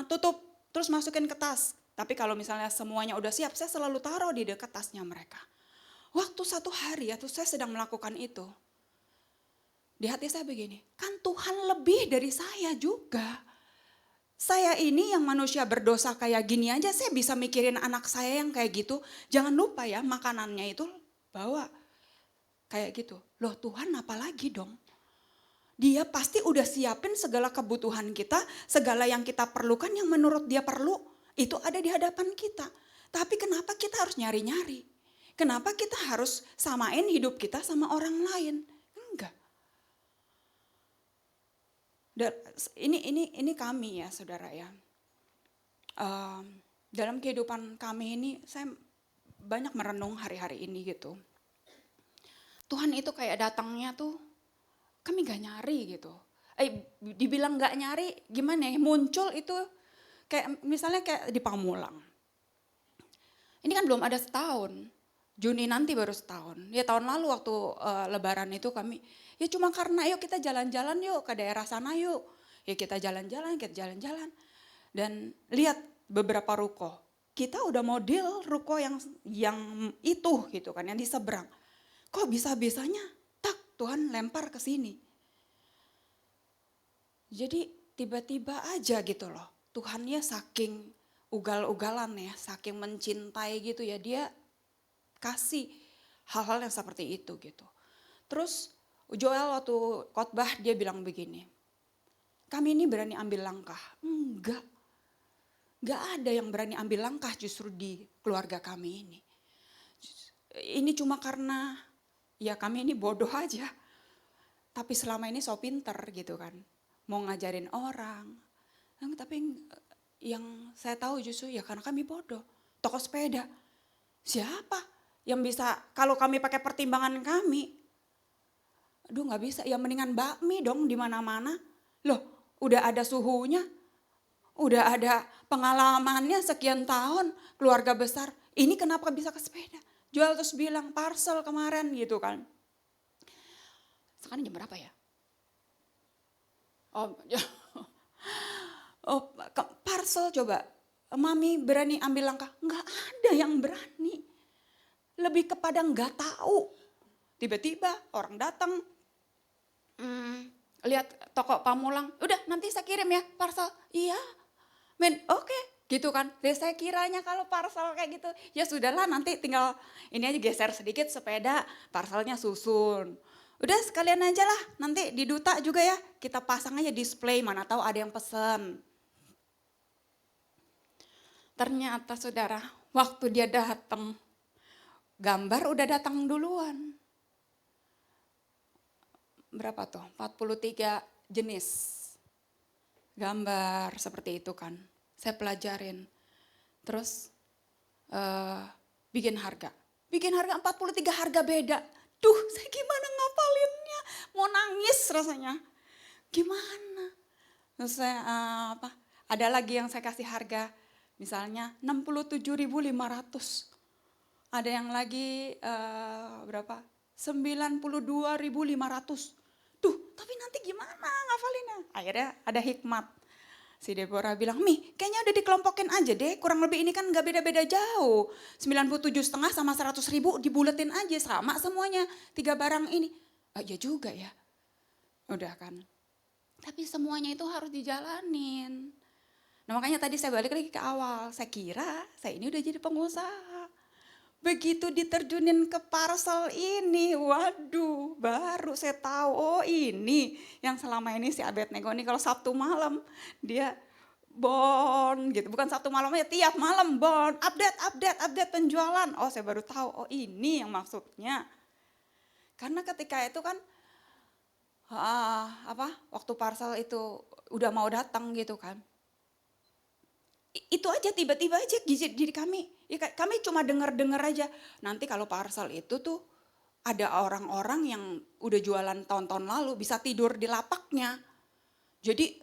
tutup, terus masukin ke tas. Tapi kalau misalnya semuanya udah siap, saya selalu taruh di dekat tasnya mereka. Waktu satu hari ya, saya sedang melakukan itu. Di hati saya begini, kan Tuhan lebih dari saya juga. Saya ini yang manusia berdosa kayak gini aja, saya bisa mikirin anak saya yang kayak gitu. Jangan lupa ya, makanannya itu bawa kayak gitu. Loh Tuhan apalagi dong? Dia pasti udah siapin segala kebutuhan kita, segala yang kita perlukan yang menurut dia perlu, itu ada di hadapan kita. Tapi kenapa kita harus nyari-nyari? Kenapa kita harus samain hidup kita sama orang lain? Enggak. Ini kami ya saudara ya. Dalam kehidupan kami ini saya banyak merenung hari-hari ini gitu. Tuhan itu kayak datangnya tuh kami gak nyari gitu. Dibilang gak nyari gimana ya, muncul itu kayak misalnya kayak di Pamulang. Ini kan belum ada setahun. Juni nanti baru setahun. Ya tahun lalu waktu lebaran itu kami, ya cuma karena yuk kita jalan-jalan yuk ke daerah sana yuk. Ya kita jalan-jalan. Dan lihat beberapa ruko. Kita udah model ruko yang itu gitu kan, yang di seberang. Kok bisa-bisanya tak Tuhan lempar ke sini. Jadi tiba-tiba aja gitu loh. Tuhannya saking ugal-ugalan ya, saking mencintai gitu ya, dia kasih hal-hal yang seperti itu gitu. Terus Joel waktu khotbah dia bilang begini, kami ini berani ambil langkah. Enggak ada yang berani ambil langkah justru di keluarga kami ini. Ini cuma karena ya kami ini bodoh aja. Tapi selama ini so pinter gitu kan. Mau ngajarin orang. Tapi yang saya tahu justru ya karena kami bodoh. Toko sepeda. Siapa yang bisa, kalau kami pakai pertimbangan kami, aduh nggak bisa, ya mendingan bakmi dong di mana-mana. Loh, udah ada suhunya, udah ada pengalamannya sekian tahun, keluarga besar. Ini kenapa bisa ke sepeda? Jual terus bilang parcel kemarin gitu kan. Sekarang jam berapa ya? Parcel coba. Mami berani ambil langkah? Nggak ada yang berani. Lebih kepada nggak tahu. Tiba-tiba orang datang, lihat toko Pamulang, udah nanti saya kirim ya parcel. Iya, oke, gitu kan. Jadi saya kiranya kalau parcel kayak gitu, ya sudahlah nanti tinggal ini aja geser sedikit sepeda, parcelnya susun. Udah sekalian aja lah, nanti di duta juga ya, kita pasang aja display, mana tahu ada yang pesen. Ternyata saudara, waktu dia datang, gambar udah datang duluan. Berapa tuh? 43 jenis gambar seperti itu kan. Saya pelajarin. Terus bikin harga. Bikin harga 43 harga beda. Duh, saya gimana ngapalinnya? Mau nangis rasanya. Gimana? Terus saya ada lagi yang saya kasih harga misalnya 67.500. Ada yang lagi berapa? 92.500. Duh, tapi nanti gimana ngafalinnya? Akhirnya ada hikmat. Si Deborah bilang, "Mi, kayaknya udah dikelompokin aja deh, kurang lebih ini kan gak beda-beda jauh. 97,5 sama 100.000 dibuletin aja, sama semuanya. 3 barang ini." Oh iya juga ya. Udah kan. Tapi semuanya itu harus dijalanin. Nah makanya tadi saya balik lagi ke awal, saya kira saya ini udah jadi pengusaha. Begitu diterjunin ke parcel ini, waduh, baru saya tahu, oh ini yang selama ini si Abednego ini kalau Sabtu malam dia bond gitu, bukan Sabtu malam aja, tiap malam bond, update penjualan. Oh saya baru tahu, oh ini yang maksudnya. Karena ketika itu kan waktu parcel itu udah mau datang gitu kan. Itu aja tiba-tiba aja jadi kami, ya kami cuma dengar-dengar aja. Nanti kalau parcel itu tuh ada orang-orang yang udah jualan tahun-tahun lalu bisa tidur di lapaknya. Jadi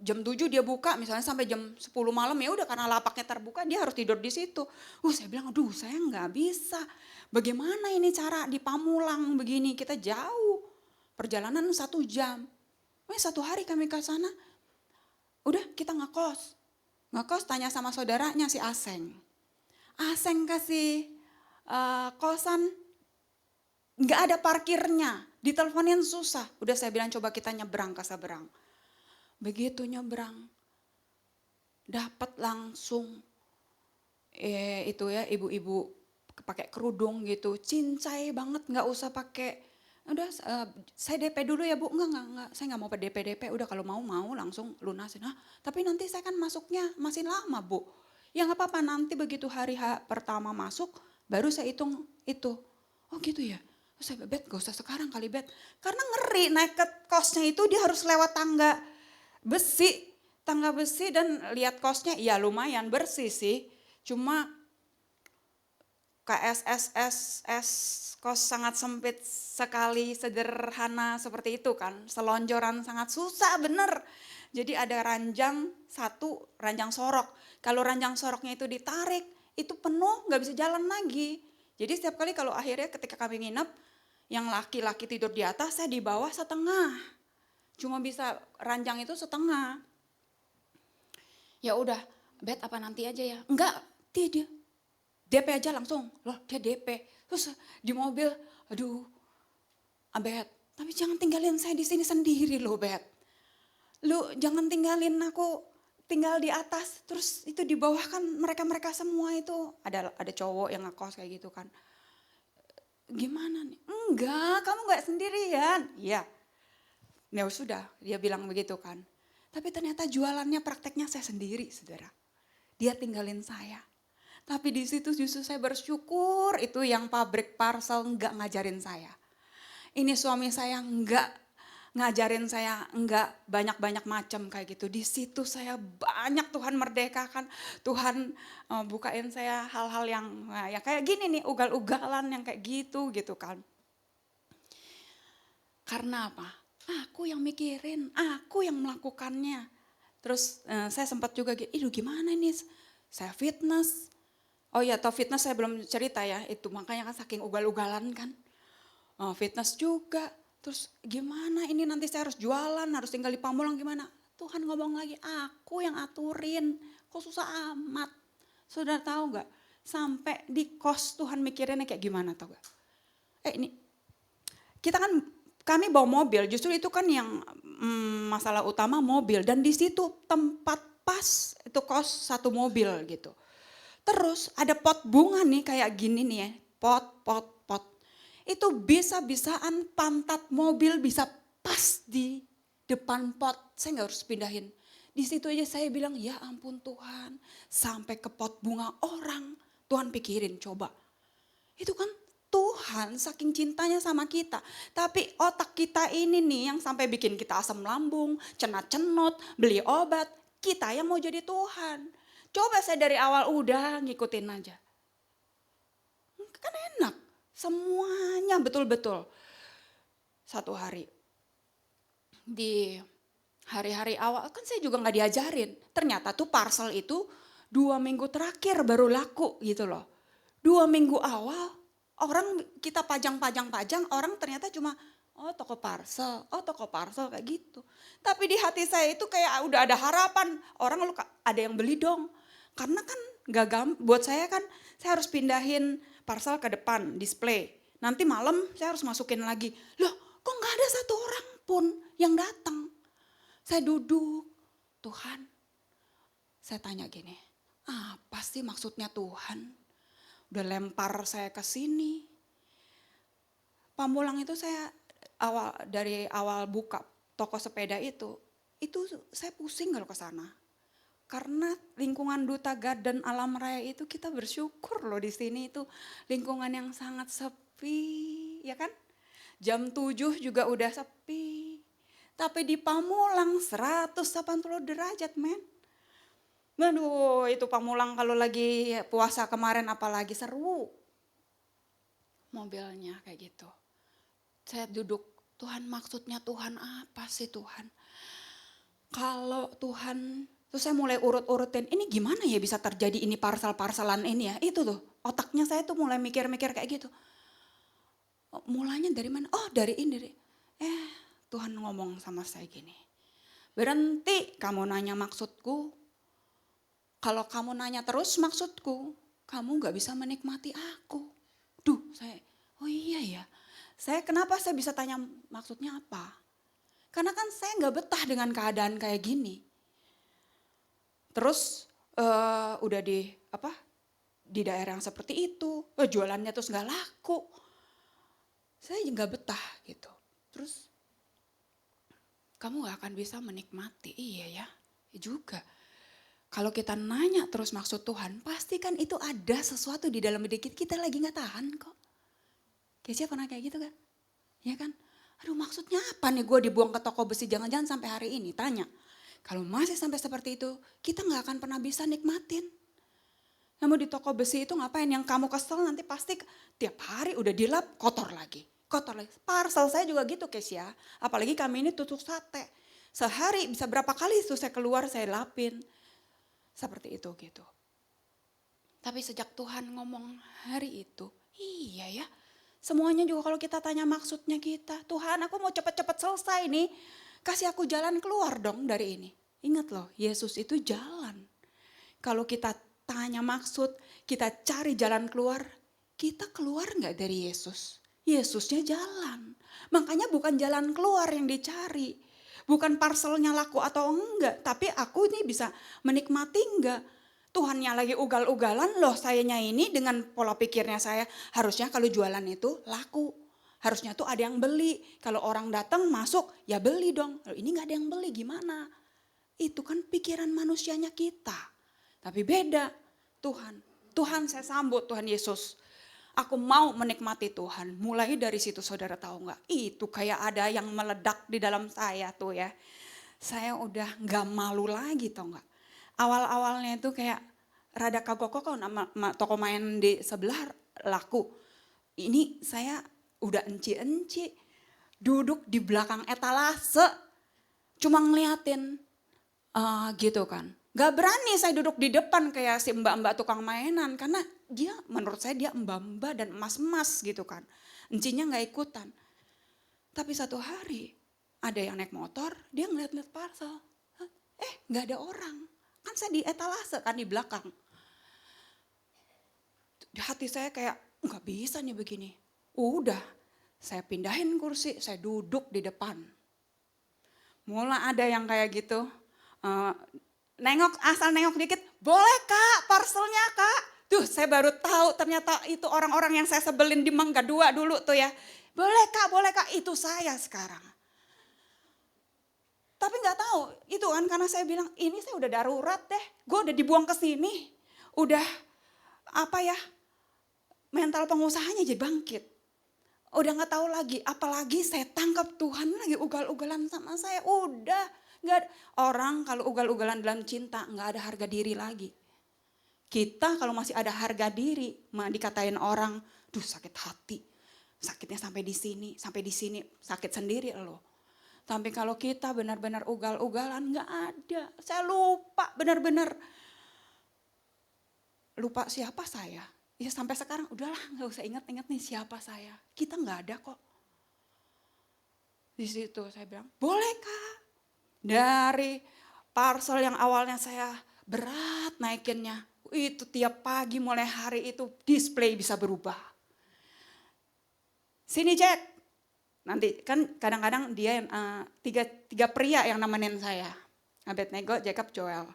jam 7 dia buka misalnya sampai jam 10 malam, ya udah karena lapaknya terbuka dia harus tidur di situ. Saya bilang, aduh saya nggak bisa. Bagaimana ini cara di Pamulang begini, kita jauh. Perjalanan 1 jam. Satu hari kami ke sana, udah kita ngekos. Ngekos tanya sama saudaranya si Aseng. Aseng kasih kosan, nggak ada parkirnya, diteleponin susah. Udah saya bilang coba kita nyebrang ke seberang. Begitu nyebrang, dapat langsung itu ya ibu-ibu pakai kerudung gitu, cincai banget, nggak usah pakai. Udah saya DP dulu ya Bu, enggak, saya nggak mau DP, udah kalau mau langsung lunasin. Tapi nanti saya kan masuknya masih lama Bu. Ya nggak apa-apa, nanti begitu hari pertama masuk baru saya hitung itu. Oh gitu ya, saya Bet gak usah sekarang kali Bet. Karena ngeri naik ke kosnya itu dia harus lewat tangga besi dan lihat kosnya ya lumayan bersih sih. Cuma KSSS kos sangat sempit sekali, sederhana seperti itu kan. Selonjoran sangat susah bener. Jadi ada ranjang satu, ranjang sorok. Kalau ranjang soroknya itu ditarik, itu penuh gak bisa jalan lagi. Jadi setiap kali kalau akhirnya ketika kami nginep, yang laki-laki tidur di atas, saya di bawah setengah. Cuma bisa ranjang itu setengah. Ya udah, Bet apa nanti aja ya? Enggak, tidak. DP aja langsung, loh dia DP. Terus di mobil, aduh, Bet, tapi jangan tinggalin saya di sini sendiri loh Bet. Lu jangan tinggalin aku tinggal di atas, terus itu di bawah kan mereka semua itu. Ada cowok yang ngekos kayak gitu kan. Gimana nih? Enggak, kamu enggak sendirian. Iya, ya sudah, dia bilang begitu kan. Tapi ternyata jualannya prakteknya saya sendiri saudara. Dia tinggalin saya. Tapi di situ justru saya bersyukur itu yang pabrik parcel enggak ngajarin saya. Ini suami saya enggak ngajarin saya, enggak banyak-banyak macam kayak gitu. Di situ saya banyak Tuhan merdekakan, Tuhan bukain saya hal-hal yang ya kayak gini nih, ugal-ugalan yang kayak gitu kan. Karena apa? Aku yang mikirin, aku yang melakukannya. Terus saya sempat juga, gimana ini? Saya fitness. Oh ya, atau fitness saya belum cerita ya, itu makanya kan saking ugal-ugalan kan. Fitness juga, terus gimana ini nanti saya harus jualan, harus tinggal di Pamulang gimana. Tuhan ngomong lagi, aku yang aturin, kok susah amat. Saudara tahu gak, sampai di kos Tuhan mikirinnya kayak gimana tau gak. Ini, kita kan, kami bawa mobil, justru itu kan yang masalah utama mobil. Dan di situ tempat pas, itu kos 1 mobil gitu. Terus ada pot bunga nih kayak gini nih ya, pot. Itu bisa-bisaan pantat mobil bisa pas di depan pot, saya nggak harus pindahin. Di situ aja saya bilang, ya ampun Tuhan, sampai ke pot bunga orang, Tuhan pikirin coba. Itu kan Tuhan saking cintanya sama kita, tapi otak kita ini nih yang sampai bikin kita asam lambung, cenat-cenut, beli obat, kita yang mau jadi Tuhan. Coba saya dari awal udah ngikutin aja. Kan enak, semuanya betul-betul. Satu hari, di hari-hari awal kan saya juga gak diajarin. Ternyata tuh parcel itu 2 minggu terakhir baru laku gitu loh. 2 minggu awal Orang kita pajang, orang ternyata cuma oh toko parcel kayak gitu. Tapi di hati saya itu kayak udah ada harapan, orang lu ada yang beli dong. Karena kan buat saya kan saya harus pindahin parcel ke depan display. Nanti malam saya harus masukin lagi. Loh, kok nggak ada satu orang pun yang datang? Saya duduk, Tuhan, saya tanya gini, apa sih maksudnya Tuhan? Udah lempar saya ke sini. Pamulang itu saya dari awal buka toko sepeda itu saya pusing kalau ke sana. Karena lingkungan Duta Garden Alam Raya itu kita bersyukur loh di sini itu lingkungan yang sangat sepi, ya kan? Jam 7 juga udah sepi. Tapi di Pamulang 180 derajat, men. Aduh, itu Pamulang kalau lagi puasa kemarin apalagi seru. Mobilnya kayak gitu. Saya duduk, Tuhan maksudnya Tuhan apa sih Tuhan? Kalau Tuhan, terus saya mulai urut-urutin, ini gimana ya bisa terjadi ini parcel-parcelan ini ya? Itu tuh, otaknya saya tuh mulai mikir-mikir kayak gitu. Mulanya dari mana? Oh dari ini. Tuhan ngomong sama saya gini. Berhenti kamu nanya maksudku. Kalau kamu nanya terus maksudku, kamu gak bisa menikmati aku. Oh iya ya. Kenapa saya bisa tanya maksudnya apa? Karena kan saya gak betah dengan keadaan kayak gini. Terus udah di daerah yang seperti itu, jualannya terus gak laku. Saya gak betah gitu. Terus kamu gak akan bisa menikmati, iya ya juga. Kalau kita nanya terus maksud Tuhan, pasti kan itu ada sesuatu di dalam diri kita lagi gak tahan kok. Kesia pernah kayak gitu kan? Ya kan? Aduh maksudnya apa nih gue dibuang ke toko besi, jangan-jangan sampai hari ini, tanya. Kalau masih sampai seperti itu, kita gak akan pernah bisa nikmatin. Namun di toko besi itu ngapain, yang kamu kesel nanti pasti tiap hari udah dilap kotor lagi. Parcel saya juga gitu Kesia, apalagi kami ini tutup sate. Sehari bisa berapa kali itu saya keluar, saya lapin. Seperti itu gitu. Tapi sejak Tuhan ngomong hari itu, iya ya. Semuanya juga kalau kita tanya maksudnya kita, Tuhan aku mau cepat-cepat selesai nih. Kasih aku jalan keluar dong dari ini. Ingat loh, Yesus itu jalan. Kalau kita tanya maksud, kita cari jalan keluar, kita keluar gak dari Yesus? Yesusnya jalan. Makanya bukan jalan keluar yang dicari. Bukan parcelnya laku atau enggak, tapi aku ini bisa menikmati enggak. Tuhannya lagi ugal-ugalan loh, sayanya ini dengan pola pikirnya saya harusnya kalau jualan itu laku. Harusnya tuh ada yang beli, kalau orang datang masuk ya beli dong. Ini gak ada yang beli gimana? Itu kan pikiran manusianya kita. Tapi beda Tuhan saya sambut Tuhan Yesus. Aku mau menikmati Tuhan. Mulai dari situ saudara tahu gak? Itu kayak ada yang meledak di dalam saya tuh ya. Saya udah gak malu lagi tau gak? Awal-awalnya itu kayak rada kagok-kagok nama toko main di sebelah laku. Ini saya udah enci-enci. Duduk di belakang etalase. Cuma ngeliatin gitu kan. Gak berani saya duduk di depan kayak si mbak-mbak tukang mainan. Karena dia menurut saya dia mbak-mbak dan emas-emas gitu kan. Encinya gak ikutan. Tapi satu hari ada yang naik motor, dia ngeliat-ngeliat parcel. Gak ada orang. Kan saya di etalase kan di belakang. Di hati saya kayak gak bisa nih begini. Udah saya pindahin kursi, saya duduk di depan. Mulai ada yang kayak gitu. Asal nengok dikit, boleh kak parcelnya kak. Saya baru tahu ternyata itu orang-orang yang saya sebelin di Mangga 2 dulu tuh ya. Boleh kak, itu saya sekarang. Tapi gak tahu, itu kan karena saya bilang ini saya udah darurat deh. Gue udah dibuang ke sini. Udah mental pengusahanya jadi bangkit. Udah gak tahu lagi, apalagi saya tangkap Tuhan lagi ugal-ugalan sama saya. Udah, gak orang kalau ugal-ugalan dalam cinta gak ada harga diri lagi. Kita kalau masih ada harga diri, dikatain orang, sakit hati. Sakitnya sampai di sini, sakit sendiri loh. Tapi kalau kita benar-benar ugal-ugalan gak ada. Saya lupa benar-benar. Lupa siapa saya. Ya sampai sekarang udahlah nggak usah ingat-ingat nih siapa saya. Kita nggak ada kok. Di situ saya bilang, boleh Kak. Dari parcel yang awalnya saya berat naikinnya, itu tiap pagi mulai hari itu display bisa berubah. Sini Jack, nanti kan kadang-kadang dia tiga pria yang nemenin saya, Abednego, Jacob, Joel.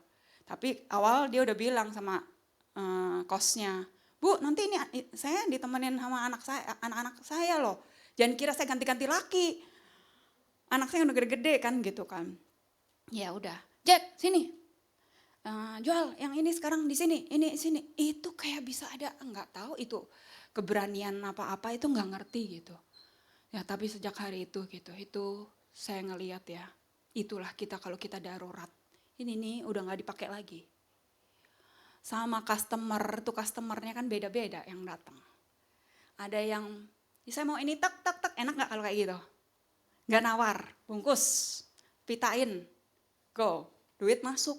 Tapi awal dia udah bilang sama kosnya, Bu nanti ini saya ditemenin sama anak-anak saya loh, jangan kira saya ganti-ganti laki, anak saya udah gede-gede kan gitu kan. Ya udah, Jack sini, Joel yang ini sekarang di sini, ini sini, itu kayak bisa ada nggak tahu itu keberanian apa-apa itu nggak ngerti gitu. Ya tapi sejak hari itu gitu, itu saya ngelihat ya, itulah kita kalau kita darurat. Ini nih udah nggak dipakai lagi. Sama customer, tuh customernya kan beda-beda yang datang. Ada yang, saya mau ini tak, enak nggak kalau kayak gitu? Nggak nawar, bungkus, pitain, go, duit masuk.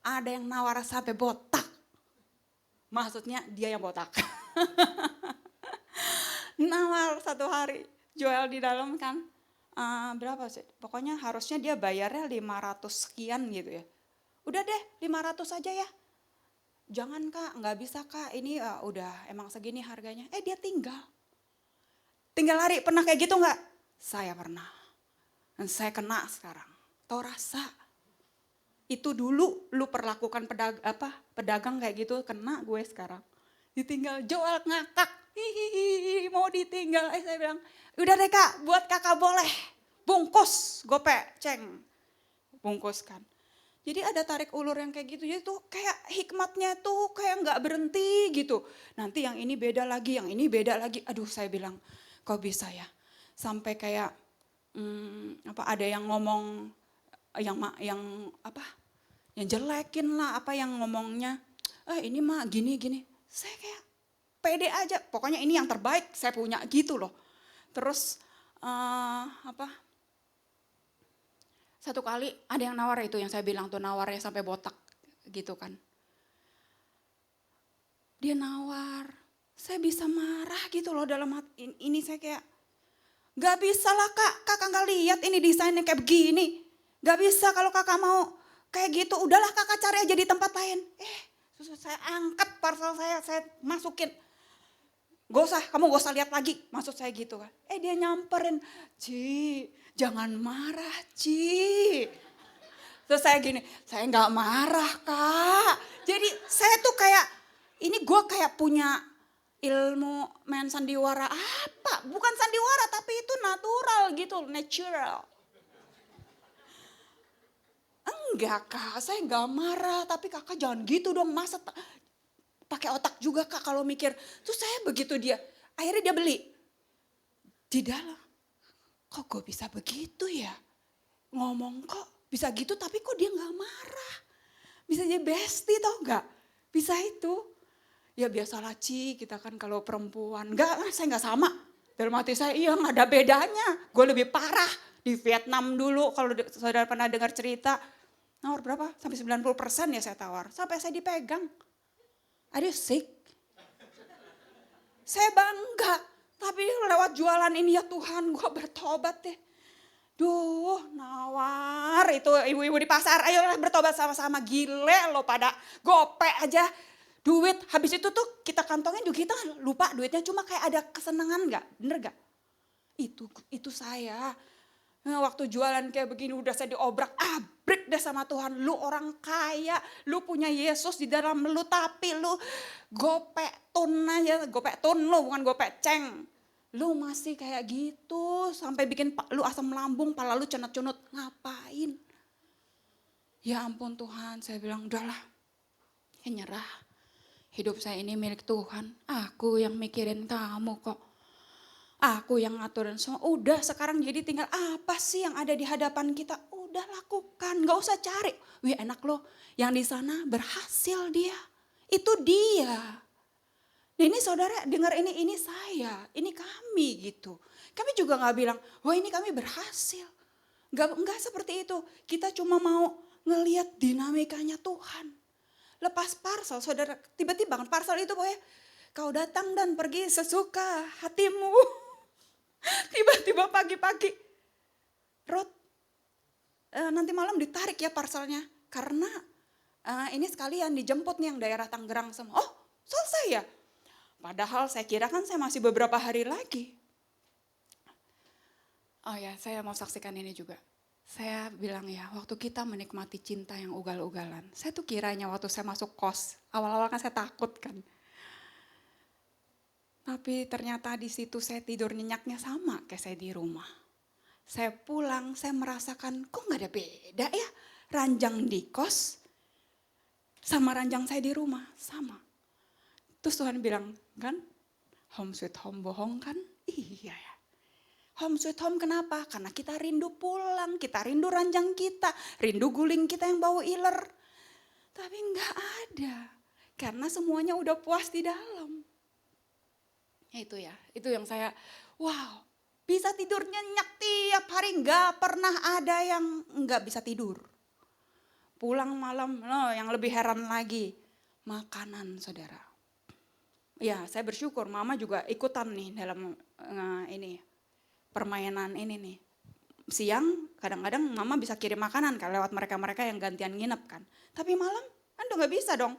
Ada yang nawar sampai botak. Maksudnya dia yang botak. Nawar satu hari, Joel di dalam kan, berapa sih? Pokoknya harusnya dia bayarnya 500 sekian gitu ya. Udah deh 500 aja ya. Jangan Kak, nggak bisa Kak, ini udah emang segini harganya. Dia tinggal lari, pernah kayak gitu nggak? Saya pernah, dan saya kena sekarang. Tahu rasa? Itu dulu lu perlakukan pedagang kayak gitu, kena gue sekarang. Ditinggal, Joel ngakak, hihihi mau ditinggal. Saya bilang, udah deh Kak, buat kakak boleh, bungkus, gope, ceng, bungkus kan. Jadi ada tarik ulur yang kayak gitu, jadi tuh kayak hikmatnya tuh kayak nggak berhenti gitu. Nanti yang ini beda lagi, yang ini beda lagi. Aduh saya bilang, kok bisa ya? Sampai kayak ada yang ngomong yang jelekin lah, yang ngomongnya, ini mah gini. Saya kayak pede aja, pokoknya ini yang terbaik saya punya gitu loh. Terus satu kali ada yang nawar itu yang saya bilang tuh nawarnya sampai botak gitu kan. Dia nawar, saya bisa marah gitu loh dalam hati ini, saya kayak gak bisa lah Kak, kakak gak lihat ini desainnya kayak begini. Gak bisa kalau kakak mau kayak gitu, udahlah kakak cari aja di tempat lain. Saya angkat parcel saya masukin. Kamu gak usah lihat lagi, maksud saya gitu kan. Dia nyamperin, Ci, jangan marah Ci. Terus saya gini, saya gak marah Kak. Jadi saya tuh kayak, ini gue kayak punya ilmu main sandiwara apa? Bukan sandiwara tapi itu natural gitu, natural. Enggak Kak, saya gak marah, tapi kakak jangan gitu dong, masa pakai otak juga Kak kalau mikir. Terus saya begitu akhirnya dia beli. Di dalam, kok gue bisa begitu ya? Ngomong kok bisa gitu tapi kok dia gak marah. Bisa jadi bestie tau gak? Bisa itu. Ya biasalah Ci, kita kan kalau perempuan. Saya gak sama. Dalam hati saya, iya gak ada bedanya. Gue lebih parah. Di Vietnam dulu, kalau saudara pernah dengar cerita. Nawar berapa? Sampai 90% ya saya tawar. Sampai saya dipegang. Are you sick? Saya bangga, tapi lewat jualan ini ya Tuhan gue bertobat deh. Duh nawar itu ibu-ibu di pasar, ayolah bertobat sama-sama, gile lo pada gope aja. Duit habis itu tuh kita kantongin juga kita lupa duitnya, cuma kayak ada kesenangan gak, bener gak? Itu saya. Waktu jualan kayak begini udah saya diobrak-abrik deh sama Tuhan. Lu orang kaya, lu punya Yesus di dalam lu, tapi lu gopek tun aja, gopek tun lu bukan gopek ceng. Lu masih kayak gitu sampai bikin lu asam lambung, pala lu cenut-cenut, ngapain? Ya ampun Tuhan, saya bilang udahlah, ya nyerah. Hidup saya ini milik Tuhan, aku yang mikirin kamu kok. Aku yang ngaturin semua, udah sekarang jadi tinggal apa sih yang ada di hadapan kita, udah lakukan, gak usah cari. Wih enak loh, yang di sana berhasil dia, itu dia. Nah ini saudara dengar ini saya, ini kami gitu. Kami juga gak bilang, wah ini kami berhasil. Enggak seperti itu, kita cuma mau ngelihat dinamikanya Tuhan. Lepas parcel, saudara tiba-tiba kan parcel itu pokoknya kau datang dan pergi sesuka hatimu. Tiba-tiba pagi-pagi, Rod, nanti malam ditarik ya parcelnya. Karena ini sekalian dijemput nih yang daerah Tangerang semua. Oh, selesai ya? Padahal saya kira kan saya masih beberapa hari lagi. Oh ya, saya mau saksikan ini juga. Saya bilang ya, waktu kita menikmati cinta yang ugal-ugalan. Saya tuh kiranya waktu saya masuk kos, awal-awal kan saya takut kan. Tapi ternyata di situ saya tidur nyenyaknya sama kayak saya di rumah. Saya pulang, saya merasakan kok gak ada beda ya. Ranjang di kos sama ranjang saya di rumah, sama. Terus Tuhan bilang, kan home sweet home bohong kan? Iya ya. Home sweet home kenapa? Karena kita rindu pulang, kita rindu ranjang kita, rindu guling kita yang bau iler. Tapi enggak ada, karena semuanya udah puas di dalam. Itu ya, itu yang saya, wow, bisa tidur nyenyak tiap hari, enggak pernah ada yang enggak bisa tidur. Pulang malam, no, yang lebih heran lagi, makanan saudara. Ya, saya bersyukur mama juga ikutan nih dalam ini permainan ini nih. Siang kadang-kadang mama bisa kirim makanan kan lewat mereka-mereka yang gantian nginep kan. Tapi malam kan udah gak bisa dong.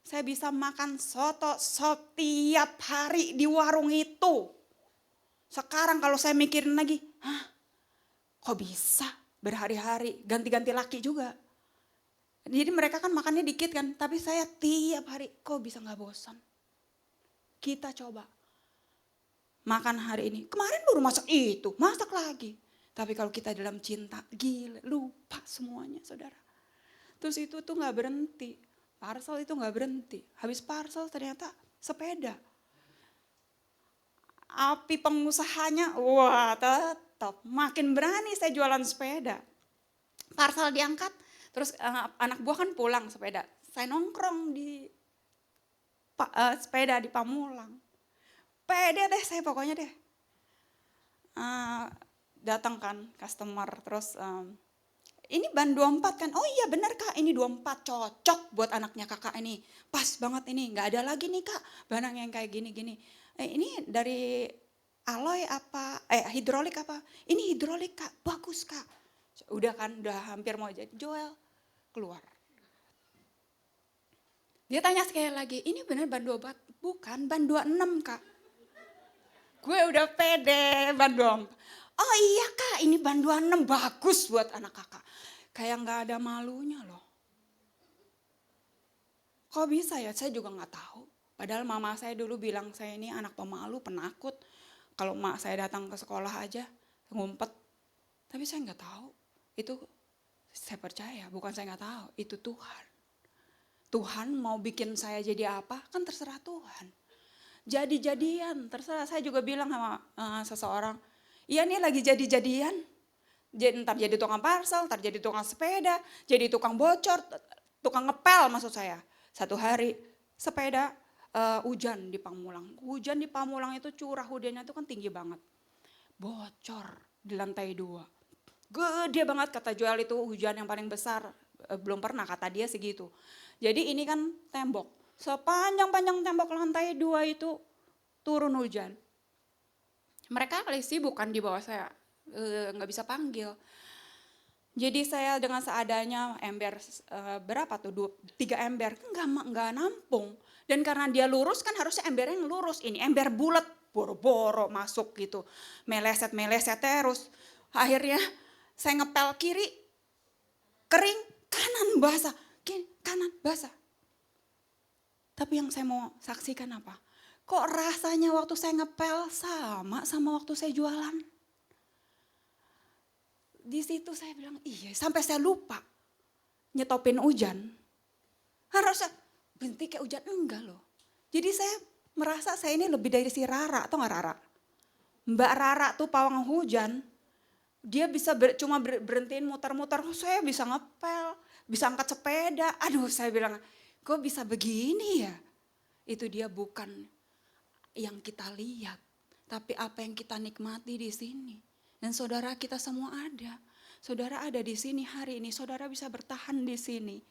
Saya bisa makan soto setiap hari di warung itu. Sekarang kalau saya mikirin lagi, kok bisa berhari-hari ganti-ganti laki juga. Jadi mereka kan makannya dikit kan, tapi saya tiap hari kok bisa gak bosan. Kita coba. Makan hari ini, kemarin baru masak itu, masak lagi. Tapi kalau kita dalam cinta, gila, lupa semuanya saudara. Terus itu tuh gak berhenti, parcel itu gak berhenti. Habis parcel ternyata sepeda. Api pengusahanya, wah tetap makin berani saya jualan sepeda. Parcel diangkat, terus anak buah kan pulang sepeda. Saya nongkrong di sepeda di Pamulang. Pede deh saya pokoknya deh. Datang kan customer terus ini ban 24 kan. Oh iya benar Kak, ini 24 cocok buat anaknya Kakak ini. Pas banget ini, enggak ada lagi nih Kak barang yang kayak gini-gini. Ini dari alloy apa? Hidrolik apa? Ini hidrolik Kak, bagus Kak. Udah kan, udah hampir mau jadi jual, keluar. Dia tanya sekali lagi, ini benar ban 24? Bukan, ban 26 Kak. Gue udah pede ban dong. Oh iya Kak, ini ban 26 bagus buat anak kakak. Kayak gak ada malunya loh. Kok bisa ya? Saya juga gak tahu. Padahal mama saya dulu bilang saya ini anak pemalu, penakut. Kalau mak saya datang ke sekolah aja, ngumpet. Tapi saya gak tahu. Itu saya percaya, bukan saya gak tahu. Itu Tuhan. Tuhan mau bikin saya jadi apa? Kan terserah Tuhan. Jadi-jadian, terserah. Saya juga bilang sama seseorang, iya nih lagi jadi-jadian. Ntar jadi tukang parcel, ntar jadi tukang sepeda, jadi tukang bocor, tukang ngepel maksud saya. Satu hari sepeda hujan di Pamulang. Hujan di Pamulang itu curah hujannya itu kan tinggi banget. Bocor di lantai 2. Gede banget kata Joel itu hujan yang paling besar. Belum pernah kata dia segitu. Jadi ini kan tembok. Sepanjang-panjang tembok lantai 2 itu turun hujan. Mereka kali sibuk kan di bawah saya, nggak bisa panggil. Jadi saya dengan seadanya ember berapa tuh 3 ember, nggak nampung. Dan karena dia lurus kan harusnya embernya yang lurus. Ini ember bulat, boro-boro masuk gitu, meleset terus. Akhirnya saya ngepel kiri, kering, kanan basah, kanan basah. Tapi yang saya mau saksikan apa? Kok rasanya waktu saya ngepel sama waktu saya jualan? Di situ saya bilang, iya sampai saya lupa nyetopin hujan. Harusnya berhenti kayak hujan, enggak loh. Jadi saya merasa saya ini lebih dari si Rara, atau enggak Rara? Mbak Rara tuh pawang hujan, dia bisa cuma berhentiin muter-muter, saya bisa ngepel, bisa angkat sepeda. Aduh saya bilang, kok bisa begini ya? Itu dia bukan yang kita lihat, tapi apa yang kita nikmati di sini. Dan saudara kita semua ada. Saudara ada di sini hari ini, saudara bisa bertahan di sini.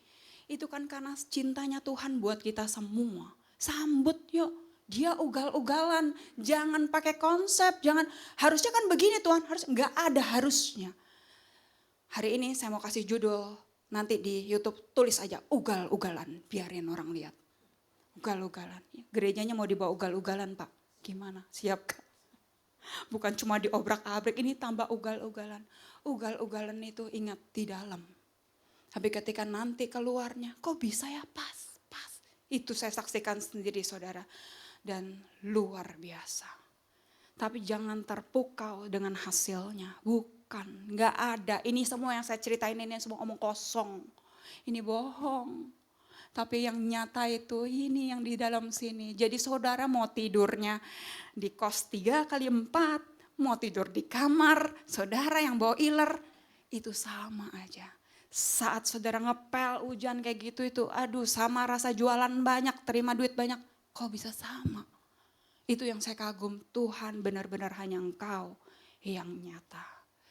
Itu kan karena cintanya Tuhan buat kita semua. Sambut yuk. Dia ugal-ugalan, jangan pakai konsep, jangan harusnya kan begini Tuhan, harus nggak ada harusnya. Hari ini saya mau kasih judul, nanti di YouTube tulis aja ugal-ugalan, biarin orang lihat. Ugal-ugalan, gerejanya mau dibawa ugal-ugalan Pak, gimana, siap Kak? Bukan cuma diobrak-abrik, ini tambah ugal-ugalan. Ugal-ugalan itu ingat di dalam. Tapi ketika nanti keluarnya, kok bisa ya pas. Itu saya saksikan sendiri saudara. Dan luar biasa. Tapi jangan terpukau dengan hasilnya. Bukan, gak ada. Ini semua yang saya ceritain ini semua omong kosong. Ini bohong. Tapi yang nyata itu ini yang di dalam sini. Jadi saudara mau tidurnya di kos 3x4. Mau tidur di kamar. Saudara yang bawa iler. Itu sama aja. Saat saudara ngepel hujan kayak gitu itu. Aduh sama rasa jualan banyak. Terima duit banyak. Kok bisa sama? Itu yang saya kagum, Tuhan benar-benar hanya Engkau yang nyata.